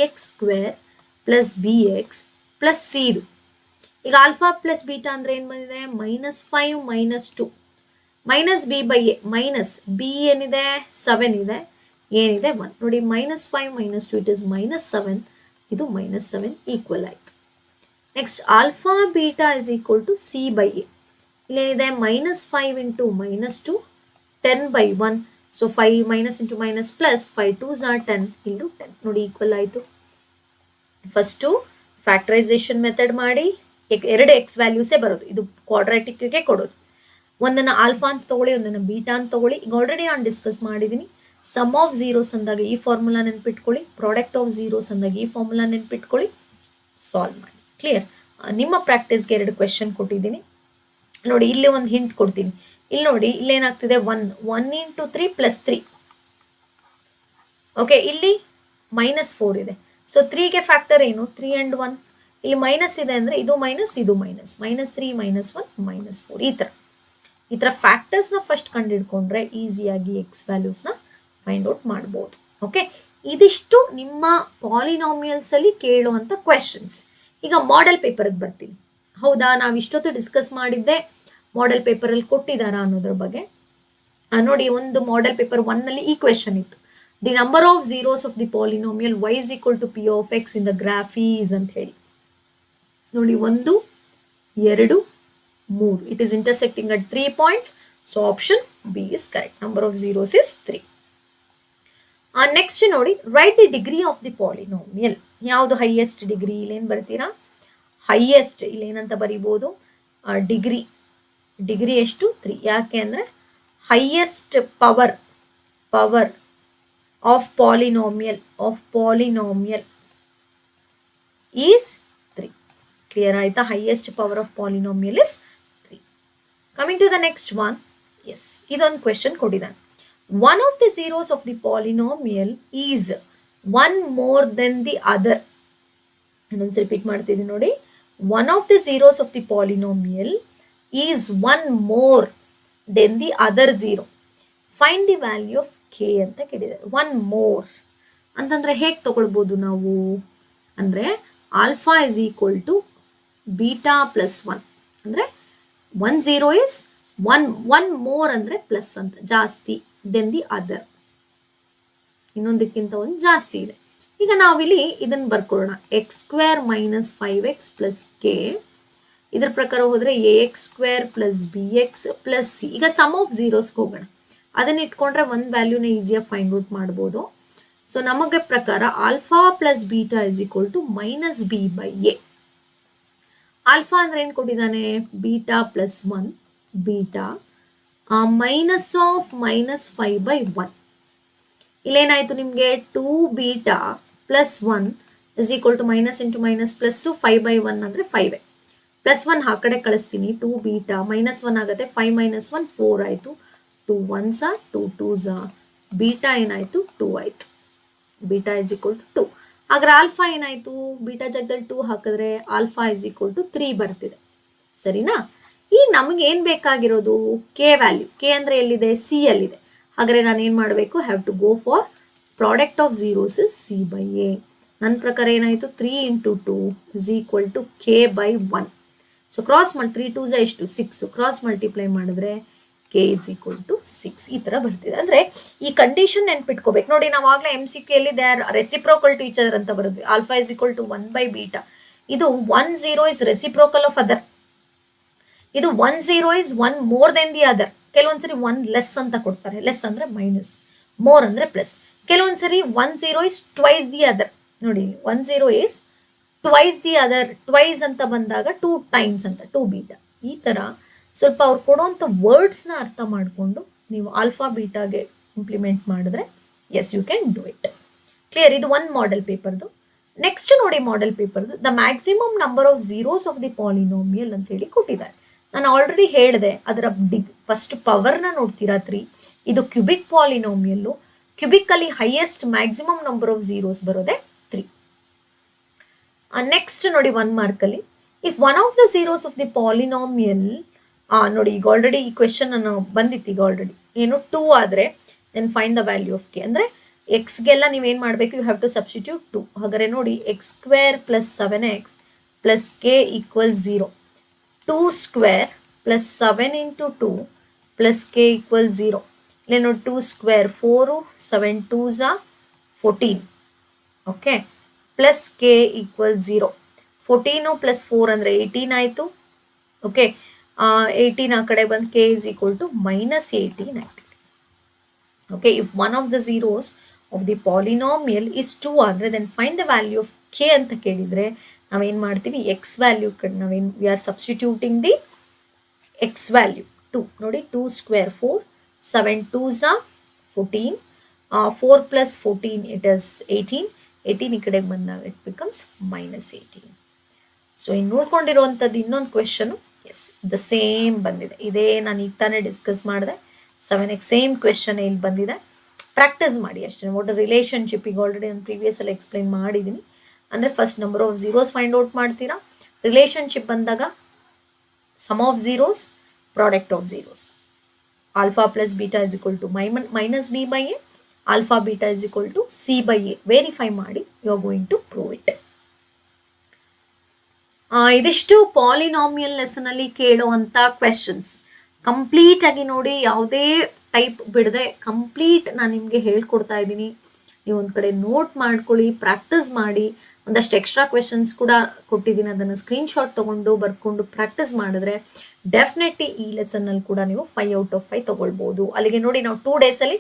ax square plus bx plus c. ಇದು ಈಗ ಆಲ್ಫಾ ಪ್ಲಸ್ ಬೀಟಾ ಅಂದರೆ ಏನು ಬಂದಿದೆ? -5 -2 -b/a. ಮೈನಸ್ b ಏನಿದೆ? 7 ಇದೆ, ಏನಿದೆ 1. ನೋಡಿ, -5 -2 ಇಟ್ ಇಸ್ -7. ಇದು -7 ಈಕ್ವಲ್ ಆಯಿತು. Next alpha beta is equal to c/a. ಇಲ್ಲೇನಿದೆ? -5 into -2 10/1. So 5 minus into minus plus, 5 2s are 10, ಇಲ್ಲೂ 10. ನೋಡಿ, ಈಕ್ವಲ್ ಆಯಿತು. ಫಸ್ಟು ಫ್ಯಾಕ್ಟರೈಸೇಷನ್ ಮೆಥಡ್ ಮಾಡಿ 2 ಎಕ್ಸ್ ವ್ಯಾಲ್ಯೂಸೇ ಬರೋದು. ಇದು ಕ್ವಾಡ್ರಾಟಿಕ್ಗೆ ಕೊಡೋದು. ಒಂದನ್ನು ಆಲ್ಫಾ ಅಂತ ತೊಗೊಳ್ಳಿ, ಒಂದನ್ನು ಬೀಟಾ ಅಂತ ತೊಗೊಳ್ಳಿ. ಈಗ ಆಲ್ರೆಡಿ ನಾನು ಡಿಸ್ಕಸ್ ಮಾಡಿದ್ದೀನಿ. ಸಮ್ ಆಫ್ ಝೀರೋಸ್ ಅಂದಾಗ ಈ ಫಾರ್ಮುಲಾ ನೆನ್ಪಿಟ್ಕೊಳ್ಳಿ, ಪ್ರಾಡಕ್ಟ್ ಆಫ್ ಝೀರೋಸ್ ಅಂದಾಗ ಈ ಫಾರ್ಮುಲಾ ನೆನ್ಪಿಟ್ಕೊಳ್ಳಿ, ಸಾಲ್ವ್ ಮಾಡಿ. ಕ್ಲಿಯರ್? ನಿಮ್ಮ ಪ್ರಾಕ್ಟೀಸ್ಗೆ 2 ಕ್ವೆಶನ್ ಕೊಟ್ಟಿದ್ದೀನಿ ನೋಡಿ. ಇಲ್ಲಿ ಒಂದು ಹಿಂಟ್ ಕೊಡ್ತೀನಿ. ಇಲ್ಲಿ ನೋಡಿ, ಇಲ್ಲೇನಾಗ್ತಿದೆ? 1 ಇಂಟು 3 ಪ್ಲಸ್ 3. ಓಕೆ, ಇಲ್ಲಿ -4 ಇದೆ. ಸೊ 3ಗೆ ಫ್ಯಾಕ್ಟರ್ ಏನು? 3 and 1. ಇಲ್ಲಿ ಮೈನಸ್ ಇದೆ ಅಂದರೆ ಇದು ಮೈನಸ್, ಇದು ಮೈನಸ್. -3 -1 -4. ಈ ಥರ ಫ್ಯಾಕ್ಟರ್ಸ್ನ ಫಸ್ಟ್ ಕಂಡುಹಿಡ್ಕೊಂಡ್ರೆ ಈಸಿಯಾಗಿ ಎಕ್ಸ್ ವ್ಯಾಲ್ಯೂಸ್ನ ಫೈಂಡ್ ಔಟ್ ಮಾಡ್ಬೋದು. ಓಕೆ, ಇದಿಷ್ಟು ನಿಮ್ಮ ಪಾಲಿನಾಮಿಯಲ್ಸಲ್ಲಿ ಕೇಳುವಂಥ ಕ್ವೆಶನ್ಸ್. ಈಗ ಮಾಡೆಲ್ ಪೇಪರ್ಗೆ ಬರ್ತೀನಿ. ಹೌದಾ, ನಾವು ಇಷ್ಟೊತ್ತು ಡಿಸ್ಕಸ್ ಮಾಡಿದ್ದೆ ಮಾಡೆಲ್ ಪೇಪರಲ್ಲಿ ಕೊಟ್ಟಿದ್ದಾರಾ ಅನ್ನೋದ್ರ ಬಗ್ಗೆ. ನೋಡಿ, ಒಂದು ಮಾಡೆಲ್ ಪೇಪರ್ 1 ನಲ್ಲಿ ಈ ಕ್ವೆಶನ್ ಇತ್ತು. The number of zeros of the polynomial y is equal to p of x in the graph is ಅಂತ ಹೇಳಿ. ನೋಡಿ, 1, 2, 3. It is intersecting at 3 points. So option B is correct. Number of zeros is 3. Next ನೋಡಿ, write the degree of the polynomial. ಯಾವುದು highest degree? ಇಲ್ಲೇನು ಬರ್ತೀರಾ? Highest ಇಲ್ಲೇನಂತ ಬರಿಬೋದು? Degree ಎಷ್ಟು? 3. ಯಾಕೆ ಅಂದರೆ highest power of polynomial is 3. Clear ಆಯ್ತಾ? Highest power of polynomial is 3. Coming to the next one. Yes, ಇದೊಂದು ಕ್ವೆಶನ್ ಕೊಟ್ಟಿದ್ದಾನೆ. One of the zeros of the polynomial is one more than the other. ಇನ್ನೊಂದು repeat ಮಾಡ್ತಿದ್ದೀನಿ ನೋಡಿ. One of the zeros of the polynomial is one more than the other zero. Find the value of k ಅಂತ ಕೇಳಿದ್ದಾರೆ. One more ಅಂತಂದರೆ ಹೇಗೆ ತಗೊಳ್ಬೋದು ನಾವು ಅಂದರೆ alpha is equal to beta plus 1. ಅಂದರೆ 1 0 ಇಸ್ ಒನ್ ಮೋರ್ ಅಂದರೆ ಪ್ಲಸ್ ಅಂತ, ಜಾಸ್ತಿ, ದೆನ್ ದಿ ಅದರ್, ಇನ್ನೊಂದಕ್ಕಿಂತ ಒಂದು ಜಾಸ್ತಿ ಇದೆ. ಈಗ ನಾವಿಲ್ಲಿ ಇದನ್ನು ಬರ್ಕೊಳ್ಳೋಣ. x² - 5x + k. ಇದ್ರ ಪ್ರಕಾರ ಹೋದರೆ ax² + bx + c. ಈಗ ಸಮ್ ಆಫ್ ಝೀರೋಸ್ಗೆ ಹೋಗೋಣ. ಅದನ್ನ ಇಟ್ಕೊಂಡ್ರೆ ಒಂದು ವ್ಯಾಲ್ಯೂನ ಈಸಿಯಾಗಿ ಫೈಂಡ್ ಔಟ್ ಮಾಡ್ಬೋದು. ಸೊ ನಮಗೆ ಪ್ರಕಾರ alpha plus beta is equal to -b/a. Alpha ಅಂದ್ರೆ ಏನು ಕೊಟ್ಟಿದ್ದಾನೆ? Beta plus 1 beta minus of -5/1. ಇಲ್ಲೇನಾಯಿತು ನಿಮಗೆ? 2 beta plus 1 is equal to minus into minus plus 5/1 ಅಂದರೆ 5. ಪ್ಲಸ್ 1 ಆ ಕಡೆ ಕಳಿಸ್ತೀನಿ. 2 ಬೀಟಾ -1 ಆಗುತ್ತೆ. 5 - 1 4 ಆಯಿತು. 2 1s 2 2s. ಬೀಟಾ ಏನಾಯಿತು? 2 ಆಯಿತು. Beta is equal to 2. ಹಾಗಾದ್ರೆ ಆಲ್ಫಾ ಏನಾಯಿತು? ಬೀಟಾ ಜಾಗದಲ್ಲಿ 2 ಹಾಕಿದ್ರೆ ಆಲ್ಫಾ ಇಸ್ ಈಕ್ವಲ್ ಟು 3 ಬರ್ತಿದೆ. ಸರಿನಾ? ಈಗ ನಮಗೆ ಏನು ಬೇಕಾಗಿರೋದು? K value. ಕೆ ಅಂದರೆ ಎಲ್ಲಿದೆ? ಸಿ ಅಲ್ಲಿದೆ. ಹಾಗಾದರೆ ನಾನು ಏನು ಮಾಡಬೇಕು? Have to go for product of zeros is c/a. ನನ್ನ ಪ್ರಕಾರ ಏನಾಯಿತು? 3 × 2 is equal to k/1. So cross ಮಾಡಿ 3 2s ಎಷ್ಟು? 6. ಕ್ರಾಸ್ ಮಲ್ಟಿಪ್ಲೈ ಮಾಡಿದ್ರೆ k ಇಸ್ ಈಕ್ವಲ್ ಟು 6. ಈ ಥರ ಬರ್ತಿದೆ. ಅಂದರೆ ಈ ಕಂಡೀಷನ್ ನೆನ್ಪಿಟ್ಕೋಬೇಕು. ನೋಡಿ, ನಾವು ಆಗಲೇ MCQ ಅಲ್ಲಿ they are reciprocal to each other ಅಂತ ಬರೆದ್ವಿ. Alpha is equal to 1/β. ಇದು 1 0 ಇಸ್ ರೆಸಿಪ್ರೋಕಲ್ ಆಫ್ ಅದರ್. ಇದು 1 0 is 1 more than the other. ಕೆಲವೊಂದ್ಸರಿ 1 ಲೆಸ್ ಅಂತ ಕೊಡ್ತಾರೆ. ಲೆಸ್ ಅಂದರೆ ಮೈನಸ್, ಮೋರ್ ಅಂದರೆ ಪ್ಲಸ್. ಕೆಲವೊಂದ್ಸರಿ 1 0 ಇಸ್ ಟ್ವೈಸ್ ದಿ ಅದರ್. ನೋಡಿ, 1 0 is twice the other. Twice ಅಂತ ಬಂದಾಗ 2 ಟೈಮ್ಸ್ ಅಂತ, 2 ಬೀಟಾ. ಈ ಥರ ಸ್ವಲ್ಪ ಅವ್ರು ಕೊಡುವಂಥ ವರ್ಡ್ಸ್ನ ಅರ್ಥ ಮಾಡಿಕೊಂಡು ನೀವು ಆಲ್ಫಾ ಬೀಟಾಗೆ ಇಂಪ್ಲಿಮೆಂಟ್ ಮಾಡಿದ್ರೆ yes you can do it. Clear? ಇದು ಒಂದು ಮಾಡೆಲ್ ಪೇಪರ್ದು. ನೆಕ್ಸ್ಟ್ ನೋಡಿ, ಮಾಡೆಲ್ ಪೇಪರ್ದು the maximum number of zeros of the polynomial ಅಂತ ಹೇಳಿ ಕೊಟ್ಟಿದ್ದಾರೆ. ನಾನು ಆಲ್ರೆಡಿ ಹೇಳಿದೆ, ಅದರ ಫಸ್ಟ್ ಪವರ್ನ ನೋಡ್ತೀರಾ 3. ಇದು ಕ್ಯೂಬಿಕ್ ಪಾಲಿನೋಮಿಯಲ್ಲು. ಕ್ಯೂಬಿಕಲ್ಲಿ highest maximum number of zeros ಬರೋದೆ 3. ನೆಕ್ಸ್ಟ್ ನೋಡಿ, 1 ಮಾರ್ಕಲ್ಲಿ if one of the zeros of the polynomial, ನೋಡಿ ಈಗ ಆಲ್ರೆಡಿ ಈ ಕ್ವೆಶನ್ ನಾನು ಬಂದಿತ್ತು. ಈಗ ಆಲ್ರೆಡಿ ಏನು 2 ಆದರೆ then find the value of k. ಅಂದರೆ ಎಕ್ಸ್ಗೆಲ್ಲ ನೀವೇನು ಮಾಡಬೇಕು? You have to substitute 2. ಹಾಗಾದರೆ ನೋಡಿ, x² + 7x + k = 0. 2² + 7 × 2 + k = 0. ಇಲ್ಲಿ ನೋಡಿ, 2² 4, 7 2s 14. Okay, plus k = 0. 14 + 4 ಅಂದರೆ 18 ಆಯಿತು. ಓಕೆ, 18 ಆ ಕಡೆ ಬಂದು k is equal to -18 ಆಯ್ತು. Okay, if one of the zeros of the polynomial is 2 ಅಂದರೆ then find the value of k ಅಂತ ಕೇಳಿದರೆ ನಾವೇನು ಮಾಡ್ತೀವಿ? ಎಕ್ಸ್ ವ್ಯಾಲ್ಯೂ ಕಡೆ ನಾವೇನು we are substituting the x value 2. ನೋಡಿ, 2² 4, 7 2s 14, 4 + 14 ಇಟ್ ಇಸ್ 18. 18 ಈ ಕಡೆಗೆ ಬಂದಾಗ ಇಟ್ ಬಿಕಮ್ಸ್ -18. ಸೊ ಇನ್ನು ನೋಡ್ಕೊಂಡಿರುವಂಥದ್ದು ಇನ್ನೊಂದು ಕ್ವೆಶನು. ಎಸ್, ದ ಸೇಮ್ ಬಂದಿದೆ. ಇದೇ ನಾನು ಈಗ ತಾನೇ ಡಿಸ್ಕಸ್ ಮಾಡಿದೆ. 7x ಸೇಮ್ ಕ್ವೆಶನ್ ಇಲ್ಲಿ ಬಂದಿದೆ. ಪ್ರಾಕ್ಟೀಸ್ ಮಾಡಿ ಅಷ್ಟೇ. ವಾಟ್ ರಿಲೇಷನ್ಶಿಪ್ ಈಗ ಆಲ್ರೆಡಿ ನಾನು ಪ್ರೀವಿಯಸ್ ಎಕ್ಸ್ಪ್ಲೈನ್ ಮಾಡಿದ್ದೀನಿ. ಅಂದರೆ first number of zeros find out ಮಾಡ್ತೀರಾ. ರಿಲೇಷನ್ಶಿಪ್ ಬಂದಾಗ sum of zeros, product of zeros. Alpha plus beta is equal to -b/a. Alpha beta is equal to c/a. Verify ಮಾಡಿ, you are going to prove it. ಇದಿಷ್ಟು polynomial ಲೆಸನಲ್ಲಿ ಕೇಳುವಂಥ questions. Complete ಆಗಿ ನೋಡಿ, ಯಾವುದೇ type ಬಿಡದೆ complete ನಾನು ನಿಮಗೆ ಹೇಳ್ಕೊಡ್ತಾ ಇದ್ದೀನಿ. ನೀವು ಒಂದು ಕಡೆ ನೋಟ್ ಮಾಡ್ಕೊಳ್ಳಿ, ಪ್ರಾಕ್ಟೀಸ್ ಮಾಡಿ. ಒಂದಷ್ಟು ಎಕ್ಸ್ಟ್ರಾ ಕ್ವೆಶನ್ಸ್ ಕೂಡ ಕೊಟ್ಟಿದ್ದೀನಿ, ಅದನ್ನು ಸ್ಕ್ರೀನ್ಶಾಟ್ ತೊಗೊಂಡು ಬರ್ಕೊಂಡು ಪ್ರಾಕ್ಟೀಸ್ ಮಾಡಿದ್ರೆ ಡೆಫಿನೆಟ್ಲಿ ಈ ಲೆಸನ್ನಲ್ಲಿ ಕೂಡ ನೀವು 5 out of 5 ತೊಗೊಳ್ಬೋದು. ಅಲ್ಲಿಗೆ ನೋಡಿ, ನಾವು 2 daysಲ್ಲಿ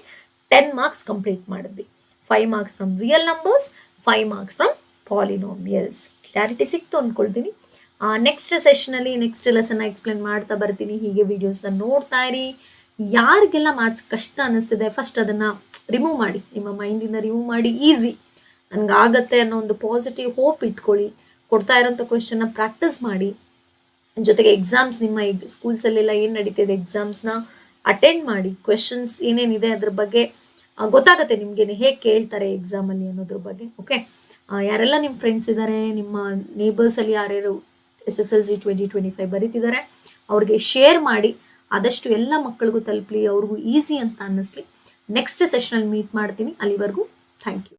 10 marks ಕಂಪ್ಲೀಟ್ ಮಾಡಿದ್ವಿ. 5 marks from real numbers, 5 marks from polynomials. Clarity ಸಿಕ್ತು ಅಂದ್ಕೊಳ್ತೀನಿ. ನೆಕ್ಸ್ಟ್ ಸೆಷನಲ್ಲಿ ನೆಕ್ಸ್ಟ್ ಲೆಸನ್ನ ಎಕ್ಸ್ಪ್ಲೇನ್ ಮಾಡ್ತಾ ಬರ್ತೀನಿ. ಹೀಗೆ ವಿಡಿಯೋಸ್ನ ನೋಡ್ತಾ ಇರಿ. ಯಾರಿಗೆಲ್ಲ ಮ್ಯಾಥ್ಸ್ ಕಷ್ಟ ಅನ್ನಿಸ್ತಿದೆ ಫಸ್ಟ್ ಅದನ್ನು ರಿಮೂವ್ ಮಾಡಿ, ನಿಮ್ಮ ಮೈಂಡಿಂದ ರಿಮೂವ್ ಮಾಡಿ. ಈಸಿ ನನಗಾಗತ್ತೆ ಅನ್ನೋ ಒಂದು ಪಾಸಿಟಿವ್ ಹೋಪ್ ಇಟ್ಕೊಳ್ಳಿ. ಕೊಡ್ತಾ ಇರೋಂಥ ಕ್ವೆಶನ್ನ ಪ್ರಾಕ್ಟೀಸ್ ಮಾಡಿ. ಜೊತೆಗೆ ಎಕ್ಸಾಮ್ಸ್, ನಿಮ್ಮ ಸ್ಕೂಲ್ಸಲ್ಲೆಲ್ಲ ಏನು ನಡೀತಿದೆ ಎಕ್ಸಾಮ್ಸ್ನ ಅಟೆಂಡ್ ಮಾಡಿ. ಕ್ವೆಶನ್ಸ್ ಏನೇನಿದೆ ಅದ್ರ ಬಗ್ಗೆ ಗೊತ್ತಾಗುತ್ತೆ ನಿಮಗೆ, ಹೇಗೆ ಕೇಳ್ತಾರೆ ಎಕ್ಸಾಮಲ್ಲಿ ಅನ್ನೋದ್ರ ಬಗ್ಗೆ. ಓಕೆ, ಯಾರೆಲ್ಲ ನಿಮ್ಮ ಫ್ರೆಂಡ್ಸ್ ಇದ್ದಾರೆ, ನಿಮ್ಮ ನೇಬರ್ಸಲ್ಲಿ ಯಾರ್ಯಾರು SSLC 2025 ಬರೀತಿದ್ದಾರೆ ಅವ್ರಿಗೆ ಶೇರ್ ಮಾಡಿ. ಆದಷ್ಟು ಎಲ್ಲ ಮಕ್ಕಳಿಗೂ ತಲುಪಲಿ, ಅವ್ರಿಗೂ ಈಸಿ ಅಂತ ಅನ್ನಿಸ್ಲಿ. ನೆಕ್ಸ್ಟ್ ಸೆಷನಲ್ಲಿ ಮೀಟ್ ಮಾಡ್ತೀನಿ. ಅಲ್ಲಿವರೆಗೂ ಥ್ಯಾಂಕ್ ಯು.